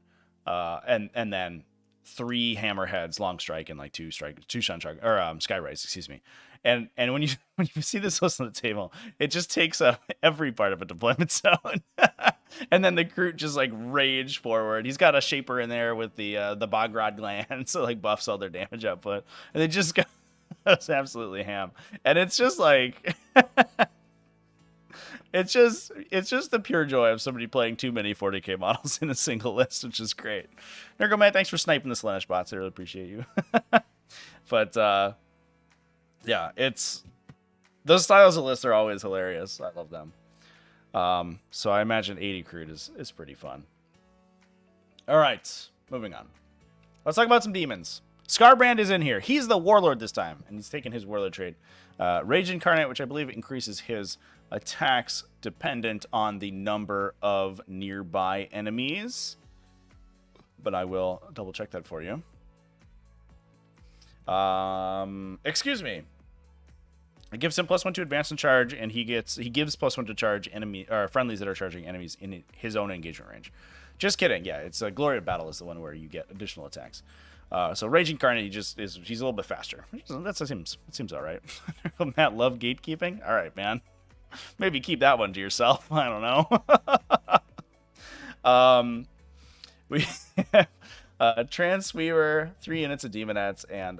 and then 3 Hammerheads, Long Strike, and like 2 Sunshark or Skyrays, excuse me. And when you see this list on the table, it just takes up every part of a deployment zone. And then the Kroot just like rage forward. He's got a Shaper in there with the Bogrod gland, so like buffs all their damage output, and they just goes absolutely ham. And it's just like it's just the pure joy of somebody playing too many 40k models in a single list, which is great. Nergo Man, thanks for sniping the Slaanesh bots. I really appreciate you. But yeah, those styles of lists are always hilarious. I love them. So I imagine 80 Kroot is pretty fun. All right, moving on. Let's talk about some demons. Scarbrand is in here. He's the Warlord this time, and he's taking his Warlord trade. Rage Incarnate, which I believe increases his attacks dependent on the number of nearby enemies. But I will double check that for you. Excuse me. It gives him +1 to advance and charge, and he gives +1 to charge enemy or friendlies that are charging enemies in his own engagement range. Just kidding. Yeah, it's a Glory of Battle is the one where you get additional attacks. So Rage Incarnate, he's a little bit faster. That seems all right. Matt, love gatekeeping. All right, man. Maybe keep that one to yourself. I don't know. We have a Transweaver, 3 units of Demonettes, and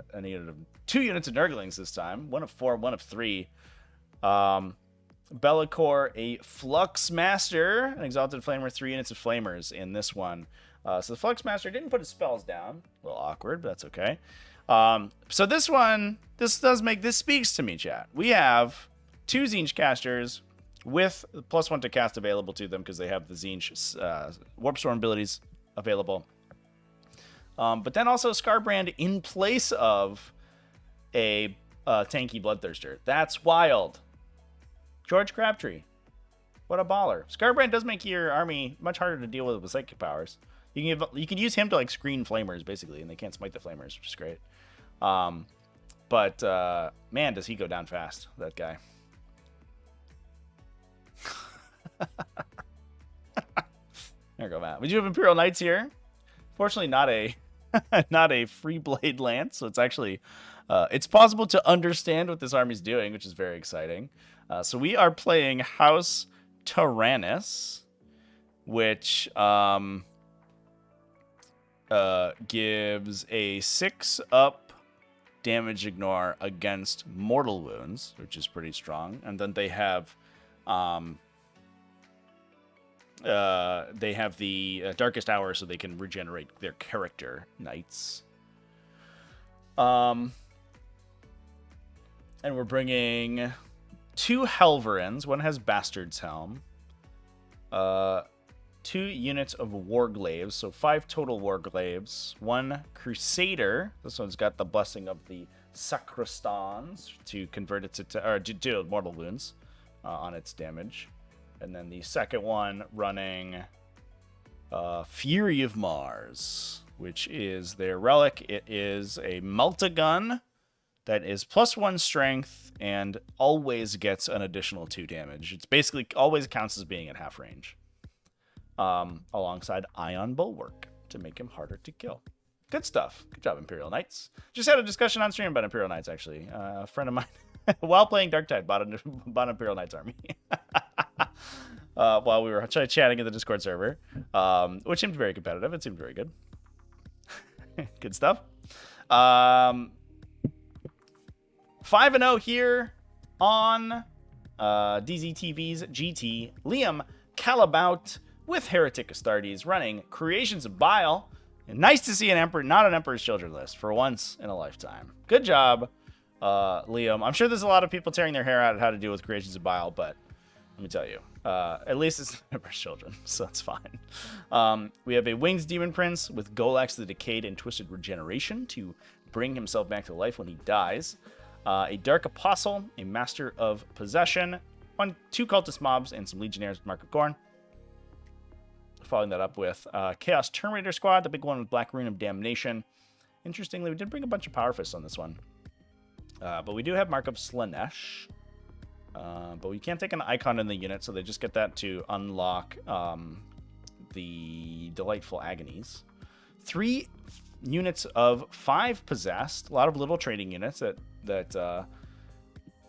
2 units of Nurglings this time. 1 of 4, 1 of 3. Be'lakor, a Flux Master, an Exalted Flamer, 3 units of Flamers in this one. So the Flux Master didn't put his spells down. A little awkward, but that's okay. So this one, this speaks to me, chat. We have 2 Tzeentch casters with +1 to cast available to them because they have the Tzeentch Warp Storm abilities available. But then also Scarbrand in place of a tanky Bloodthirster. That's wild. George Crabtree. What a baller. Scarbrand does make your army much harder to deal with psychic powers. You can use him to like screen flamers basically, and they can't smite the flamers, which is great. But man, does he go down fast, that guy. There you go, Matt. We do have Imperial Knights here. Fortunately, not a not a free blade lance, so it's actually it's possible to understand what this army's doing, which is very exciting. So we are playing House Tyrannus, which gives a 6-up damage ignore against mortal wounds, which is pretty strong. And then they have the Darkest Hour, so they can regenerate their character knights. And we're bringing 2 Helverins. One has Bastard's Helm. 2 units of Warglaves, so 5 total Warglaves. 1 Crusader. This one's got the blessing of the Sacristans to convert it to deal mortal wounds on its damage. And then the second one running Fury of Mars, which is their relic. It is a Multigun that is +1 strength and always gets an additional 2 damage. It's basically always counts as being at half range. Alongside Ion Bulwark to make him harder to kill. Good stuff. Good job, Imperial Knights. Just had a discussion on stream about Imperial Knights, actually. A friend of mine, while playing Darktide, bought an Imperial Knights army. While we were chatting in the Discord server, which seemed very competitive. It seemed very good. Good stuff. 5-0 here on DZTV's GT. Liam Calabout with Heretic Astartes running Creations of Bile. And nice to see an Emperor, not an Emperor's Children list for once in a lifetime. Good job, Liam. I'm sure there's a lot of people tearing their hair out at how to deal with Creations of Bile, but let me tell you, at least it's Emperor's Children, so that's fine. We have a Wings Demon Prince with Golax the Decayed and Twisted Regeneration to bring himself back to life when he dies. A Dark Apostle, a Master of Possession, 2 Cultist Mobs, and some Legionnaires with Mark of Gorn. Following that up with Chaos Terminator Squad, the big one with Black Rune of Damnation. Interestingly, we did bring a bunch of Power Fists on this one. But we do have Mark of Slanesh. But we can't take an icon in the unit, so they just get that to unlock the Delightful Agonies. 3 units of 5 Possessed. A lot of little trading units that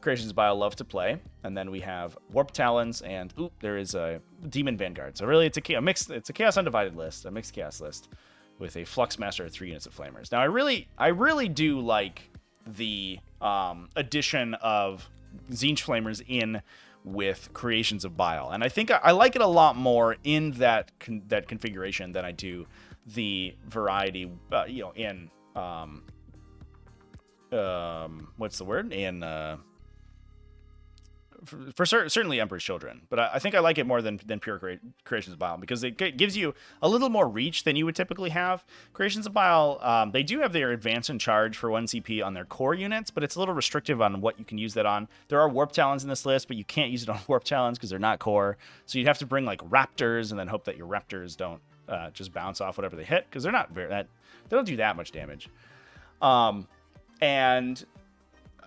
Creations Bio love to play. And then we have Warp Talons, and there is a Demon Vanguard. So really, it's a Chaos Undivided list, a mixed Chaos list with a Flux Master of 3 units of Flamers. Now, I really do like the addition of Tzeentch Flamers in with Creations of Bile, and I think I like it a lot more in that configuration than I do the variety, in what's the word, in certainly Emperor's Children, but I think I like it more than pure Creations of Bile because it gives you a little more reach than you would typically have. Creations of Bile, they do have their Advance and Charge for 1 CP on their core units, but it's a little restrictive on what you can use that on. There are Warp Talons in this list, but you can't use it on Warp Talons because they're not core. So you'd have to bring like Raptors and then hope that your Raptors don't just bounce off whatever they hit because they're not they don't do that much damage. And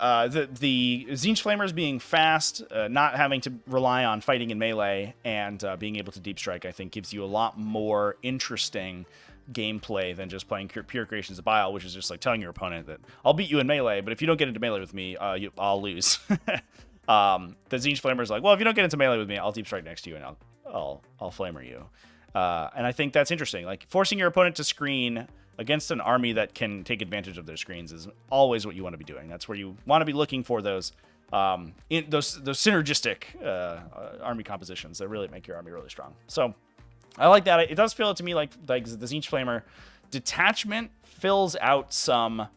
the Tzeentch Flamers being fast, not having to rely on fighting in melee, and being able to deep strike, I think gives you a lot more interesting gameplay than just playing pure Creations of Bile, which is just like telling your opponent that I'll beat you in melee, but if you don't get into melee with me, I'll lose. The Tzeentch Flamer is like, well, if you don't get into melee with me, I'll deep strike next to you and I'll flamer you. And I think that's interesting. Like forcing your opponent to screen against an army that can take advantage of their screens is always what you want to be doing. That's where you want to be looking for those in those synergistic army compositions that really make your army really strong. So I like that. It does feel to me like the Tzeentch Flamer detachment fills out some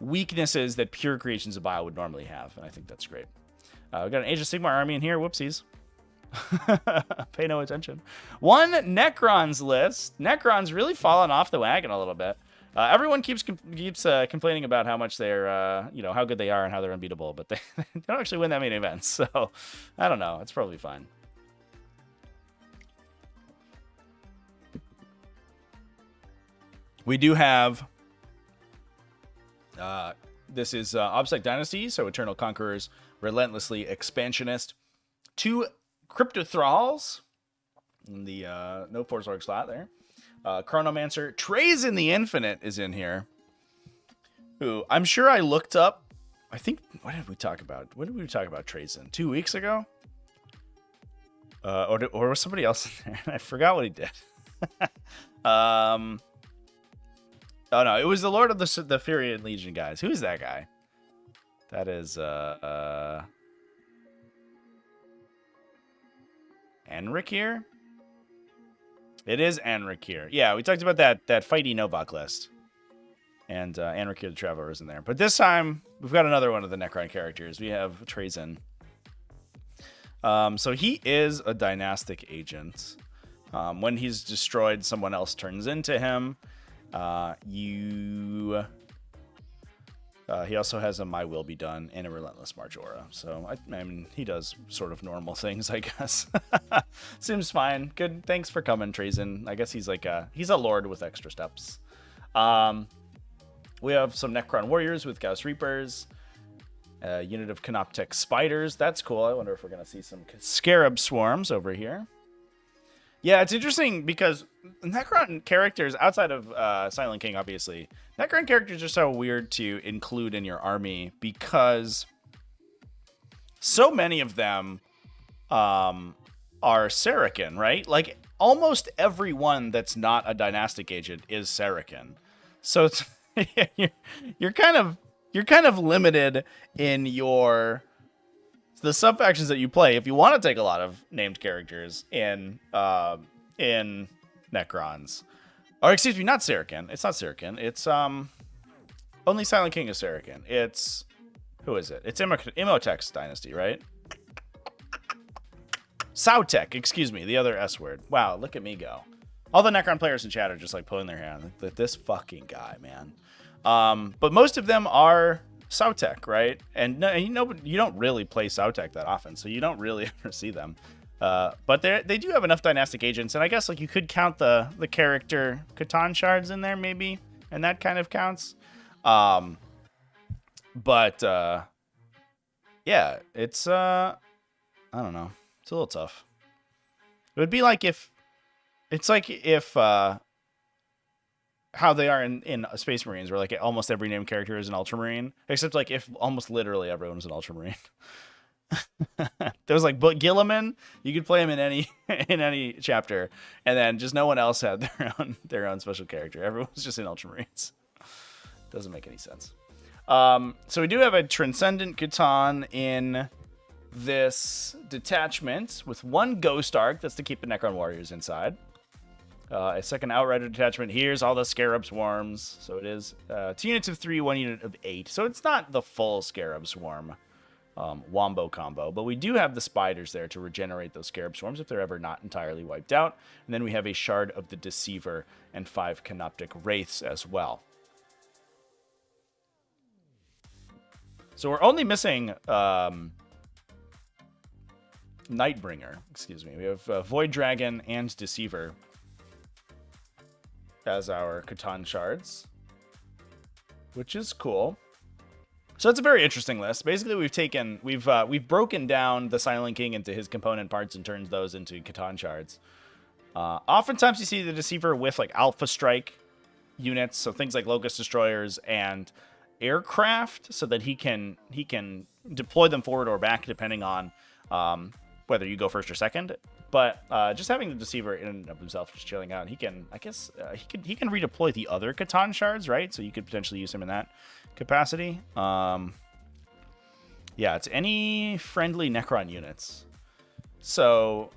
weaknesses that pure creations of bile would normally have, and I think that's great. We've got an Age of Sigmar army in here. Whoopsies. Pay no attention. One Necrons list. Necrons really fallen off the wagon a little bit. Everyone keeps complaining about how much they're, how good they are and how they're unbeatable, but they don't actually win that many events. So I don't know. It's probably fine. We do have. This is Obsec Dynasty, so Eternal Conquerors, relentlessly expansionist. 2 Crypto Thralls in the no Force Org slot there. Chronomancer. Trazen the Infinite is in here. Who I'm sure I looked up. I think, what did we talk about? When did we talk about Trazen? 2 weeks ago? Or was somebody else in there? I forgot what he did. Oh no, it was the Lord of the Fury and Legion guys. Who is that guy? That is Enric here? It is Enric here. Yeah, we talked about that fighty Novak list. And Enric here the Traveler is in there. But this time, we've got another one of the Necron characters. We have Trazen. So he is a dynastic agent. When he's destroyed, someone else turns into him. He also has a My Will Be Done and a Relentless March aura. So, I mean, he does sort of normal things, I guess. Seems fine. Good. Thanks for coming, Trazen. I guess he's he's a lord with extra steps. We have some Necron Warriors with Gauss Reapers. A unit of Canoptek Spiders. That's cool. I wonder if we're going to see some Scarab Swarms over here. Yeah, it's interesting because Necron characters, outside of Silent King, obviously, Necron characters are so weird to include in your army because so many of them are Saracen, right? Like, almost everyone that's not a dynastic agent is Saracen. So it's, you're kind of limited in the sub-factions that you play. If you want to take a lot of named characters in Necrons, or excuse me, not Saracen. It's not Saracen. It's only Silent King is Saracen. It's, who is it? It's Imhotep's dynasty, right? Sautek, excuse me, the other S word. Wow, look at me go. All the Necron players in chat are just like pulling their hand. Like, this fucking guy, man. But most of them are Sautek, right? And you don't really play Sautek that often, so you don't really ever see them. But they do have enough dynastic agents, and I guess like you could count the character Catan shards in there maybe, and that kind of counts. Yeah, it's I don't know. It's a little tough. It would be like if how they are in Space Marines, where like almost every named character is an Ultramarine, except like if almost literally everyone was an Ultramarine. There was like Gilliman, you could play him in any chapter, and then just no one else had their own special character. Everyone was just in Ultramarines. Doesn't make any sense. So we do have a Transcendent Catan in this detachment with one Ghost Arc. That's to keep the Necron Warriors inside. A second Outrider detachment. Here's all the Scarab Swarms. So it is 2 units of 3, 1 unit of 8. So it's not the full Scarab Swarm wombo combo, but we do have the Spiders there to regenerate those Scarab Swarms if they're ever not entirely wiped out. And then we have a Shard of the Deceiver and 5 Canoptek Wraiths as well. So we're only missing Nightbringer. Excuse me. We have Void Dragon and Deceiver as our Catan shards, which is cool. So it's a very interesting list. Basically, we've broken down the Silent King into his component parts and turned those into Catan shards. Oftentimes, you see the Deceiver with like Alpha Strike units, so things like Locust Destroyers and aircraft, so that he can deploy them forward or back depending on whether you go first or second. But just having the Deceiver in and of himself, just chilling out, he can redeploy the other Catan shards, right? So you could potentially use him in that capacity. Yeah, it's any friendly Necron units. So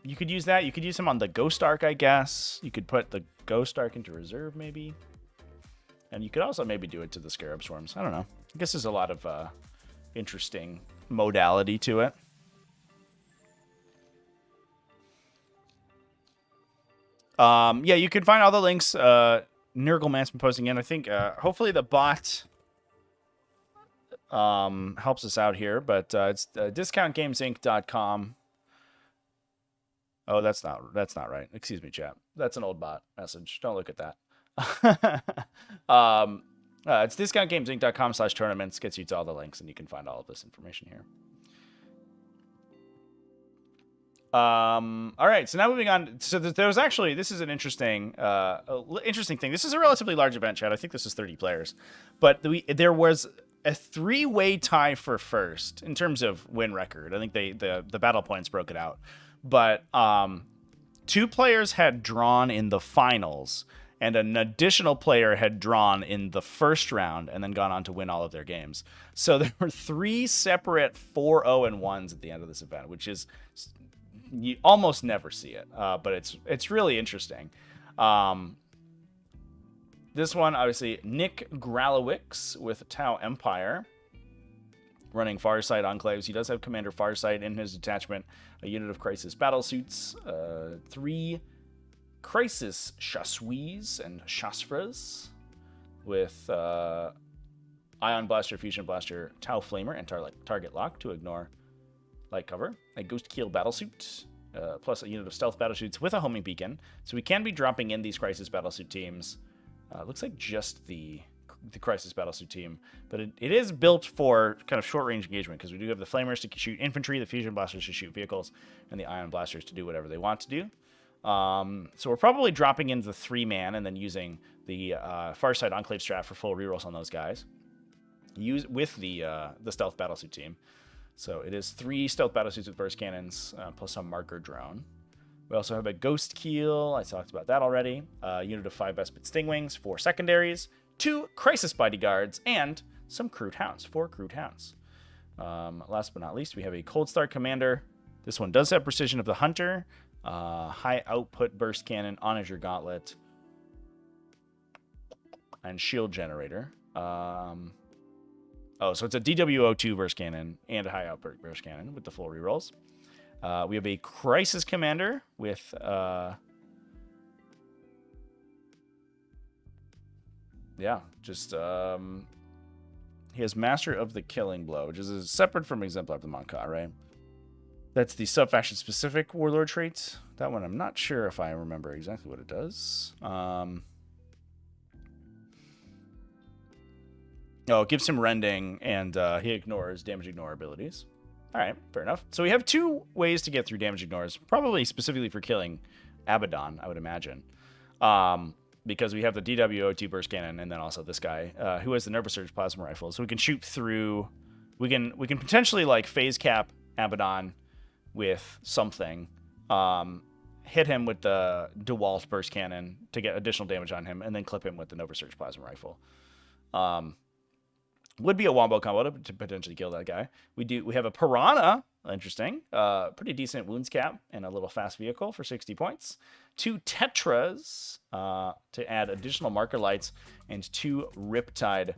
you could use that. You could use them on the Ghost Ark, I guess. You could put the Ghost Ark into reserve, maybe. And you could also maybe do it to the Scarab Swarms. I don't know. I guess there's a lot of interesting modality to it. Yeah, you can find all the links. Nurgleman's been posting in. I think hopefully the bot helps us out here, but it's discountgamesinc.com. Oh, that's not right. Excuse me, chat. That's an old bot message. Don't look at that. It's discountgamesinc.com/tournaments. Gets you to all the links, and you can find all of this information here. All right, so now moving on. So there was actually, this is an interesting thing. This is a relatively large event, Chad. I think this is 30 players, but there was a 3-way tie for first in terms of win record. I think the battle points broke it out, but 2 players had drawn in the finals, and an additional player had drawn in the first round and then gone on to win all of their games. So there were 3 separate 4-0-1s at the end of this event, which is, you almost never see it, but it's really interesting. This one, obviously, Nick Gralowix with Tau Empire, running Farsight Enclaves. He does have Commander Farsight in his detachment, a unit of Crisis Battlesuits, 3 Crisis Chassuis and Chasfras with Ion Blaster, Fusion Blaster, Tau Flamer, and Target Lock to ignore light cover. A Ghost Keel Battlesuit, plus a unit of Stealth Battlesuits with a Homing Beacon. So we can be dropping in these Crisis Battlesuit teams. Looks like just the Crisis Battlesuit team, but it is built for kind of short-range engagement, because we do have the Flamers to shoot infantry, the Fusion Blasters to shoot vehicles, and the Ion Blasters to do whatever they want to do. So we're probably dropping into the 3-man and then using the Farsight Enclave strat for full rerolls on those guys. With the Stealth Battlesuit team. So it is 3 Stealth Battlesuits with burst cannons, plus a marker drone. We also have a Ghost Keel. I talked about that already. Unit of 5 Bespit Stingwings, 4 secondaries, 2 Crisis Bodyguards, and some Crude Hounds, 4 Crude Hounds. Last but not least, we have a Cold Star Commander. This one does have Precision of the Hunter, high output burst cannon, Onager Gauntlet, and Shield Generator. So it's a DW02 burst cannon and a high output burst cannon with the full rerolls. We have a Crisis Commander with he has Master of the Killing Blow, which is separate from Exemplar of the Monka, right? That's the sub-faction specific Warlord trait. That one I'm not sure if I remember exactly what it does. It gives him rending, and he ignores damage ignore abilities. All right, fair enough. So we have 2 ways to get through damage ignores, probably specifically for killing Abaddon, I would imagine. Because we have the DW02 burst cannon, and then also this guy who has the Nervous Surge plasma rifle. So we can shoot through. We can potentially like phase cap Abaddon with something, hit him with the DeWalt burst cannon to get additional damage on him, and then clip him with the Nervous Surge plasma rifle. Would be a wombo combo to potentially kill that guy. We have a Piranha, interesting, pretty decent wounds cap, and a little fast vehicle for 60 points. 2 Tetras to add additional marker lights, and 2 Riptide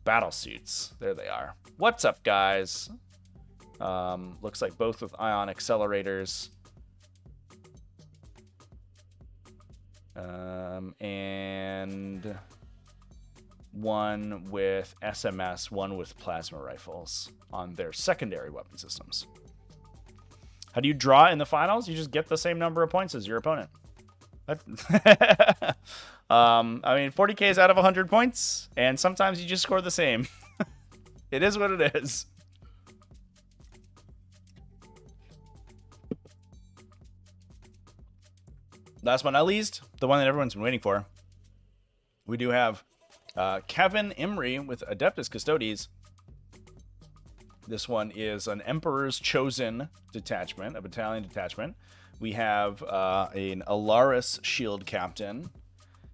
Battlesuits. There they are. What's up, guys? Looks like both with ion accelerators. And one with SMS, one with plasma rifles on their secondary weapon systems. How do you draw in the finals? You just get the same number of points as your opponent. I mean, 40k is out of 100 points, and sometimes you just score the same. It is what it is. Last but not least, the one that everyone's been waiting for. We do have Kevin Imrie with Adeptus Custodes. This one is an Emperor's Chosen detachment, a battalion detachment. We have an Alaris Shield Captain.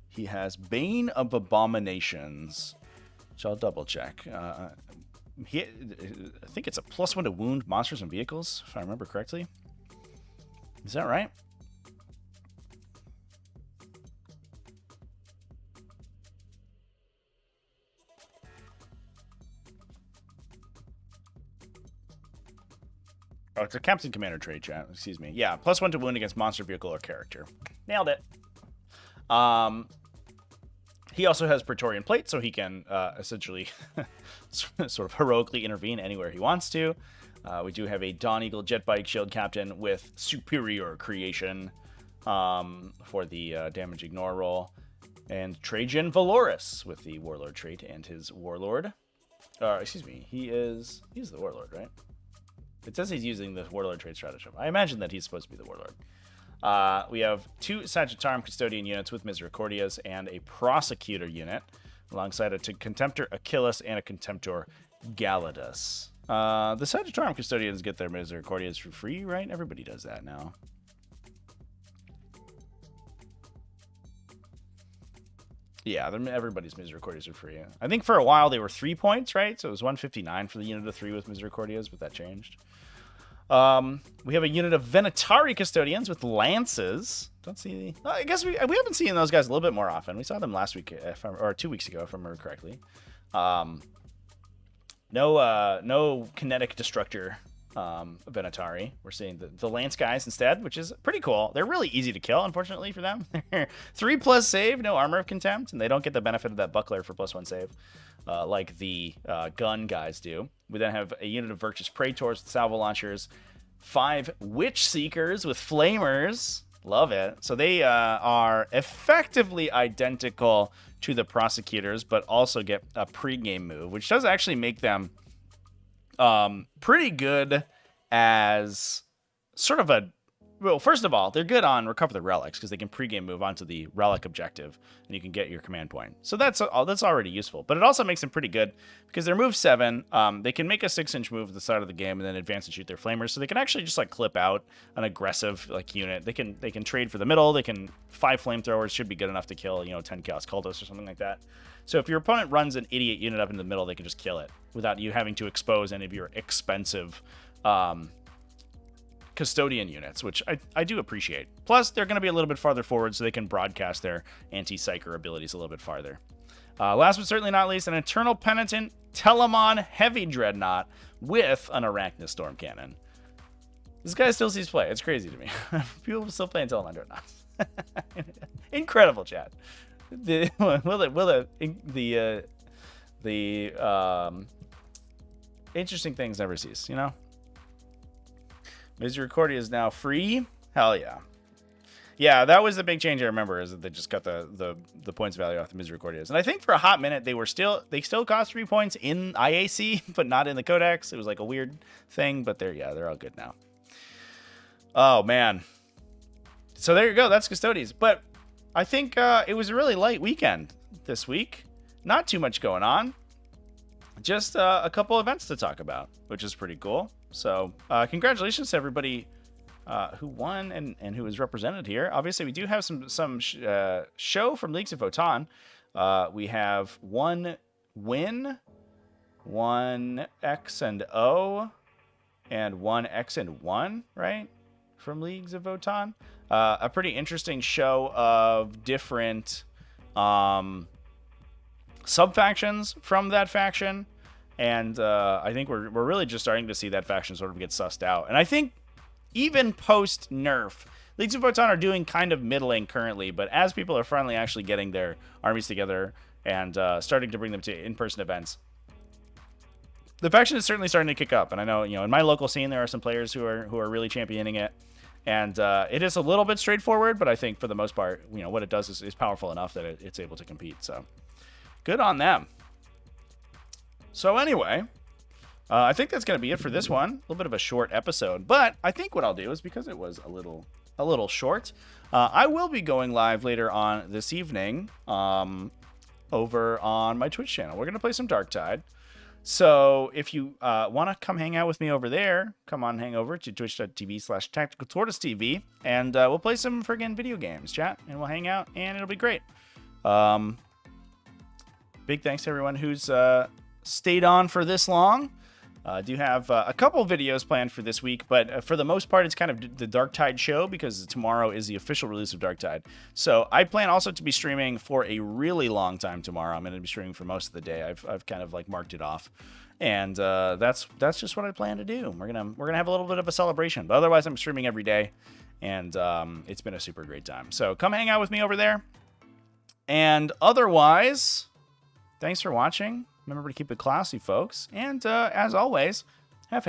He has Bane of Abominations, which I'll double check. I think it's a +1 to wound monsters and vehicles, if I remember correctly. Is that right? Oh, it's a Captain Commander trait, chat. Excuse me. Yeah, +1 to wound against monster, vehicle, or character. Nailed it. He also has Praetorian Plate, so he can essentially sort of heroically intervene anywhere he wants to. We do have a Dawn Eagle Jet Bike Shield Captain with Superior Creation for the damage ignore roll. And Trajan Valoris with the Warlord trait and his Warlord. Excuse me, he's the Warlord, right? It says he's using the Warlord trait stratagem. I imagine that he's supposed to be the Warlord. We have 2 Sagittarium Custodian units with Misericordias and a Prosecutor unit, alongside a Contemptor Achilles and a Contemptor Galladus. The Sagittarium Custodians get their Misericordias for free, right? Everybody does that now. Yeah, everybody's Misericordias are free. I think for a while they were 3 points, right? So it was 159 for the unit of 3 with Misericordias, but that changed. We have a unit of Venatari Custodians with Lances. Don't see... I guess we haven't seen those guys a little bit more often. We saw them last week, or 2 weeks ago, if I remember correctly. No Kinetic Destructor Venatari. We're seeing the Lance guys instead, which is pretty cool. They're really easy to kill, unfortunately, for them. 3+ save, no Armor of Contempt, and they don't get the benefit of that Buckler for +1 save. Like the gun guys do. We then have a unit of Virtus Praetors with salvo launchers, 5 Witch Seekers with flamers. Love it. So they are effectively identical to the Prosecutors, but also get a pregame move, which does actually make them pretty good as sort of a... Well, first of all, they're good on Recover the Relics because they can pregame move onto the relic objective and you can get your command point. So that's already useful. But it also makes them pretty good because they're move 7. They can make a 6-inch move at the start of the game and then advance and shoot their flamers. So they can actually just like clip out an aggressive like unit. They can trade for the middle. They can 5 flamethrowers should be good enough to kill 10 Chaos Cultists or something like that. So if your opponent runs an idiot unit up in the middle, they can just kill it without you having to expose any of your expensive custodian units, which I do appreciate. Plus, they're going to be a little bit farther forward, so they can broadcast their anti-psyker abilities a little bit farther. Last but certainly not least, an Eternal Penitent Telemon Heavy Dreadnought with an Arachnid Storm Cannon. This guy still sees play. It's crazy to me. People still playing Telemon Dreadnoughts. Incredible, chat. The interesting things never cease, you know? Misericordia is now free. Hell yeah. Yeah, that was the big change I remember, is that they just got the points value off the Misericordias. And I think for a hot minute they still cost 3 points in IAC, but not in the Codex. It was like a weird thing, but they're all good now. Oh man. So there you go, that's Custodes. But I think it was a really light weekend this week. Not too much going on. Just a couple events to talk about, which is pretty cool. So congratulations to everybody who won and who was represented here. Obviously, we do have some show from Leagues of Votann. We have 1 win, 1 X and O, and 1 X and 1, right? From Leagues of Votann. A pretty interesting show of different sub-factions from that faction. And I think we're really just starting to see that faction sort of get sussed out. And I think even post-nerf, Leagues of Votann are doing kind of middling currently, but as people are finally actually getting their armies together and starting to bring them to in-person events, the faction is certainly starting to kick up. And I know, in my local scene, there are some players who are really championing it. And it is a little bit straightforward, but I think for the most part, what it does is powerful enough that it's able to compete. So good on them. So anyway, I think that's going to be it for this one. A little bit of a short episode, but I think what I'll do is, because it was a little short, I will be going live later on this evening over on my Twitch channel. We're going to play some Darktide. So if you want to come hang out with me over there, come on, hang over to twitch.tv/TacticalTortoisetv, and we'll play some friggin' video games, chat, and we'll hang out, and it'll be great. Big thanks to everyone who's stayed on for this long. I do have a couple videos planned for this week, but for the most part, it's kind of the Darktide show because tomorrow is the official release of Darktide. So I plan also to be streaming for a really long time tomorrow. I'm going to be streaming for most of the day. I've kind of like marked it off, and that's just what I plan to do. We're gonna have a little bit of a celebration, but otherwise I'm streaming every day, and it's been a super great time. So come hang out with me over there, and otherwise, thanks for watching. Remember to keep it classy, folks. And as always,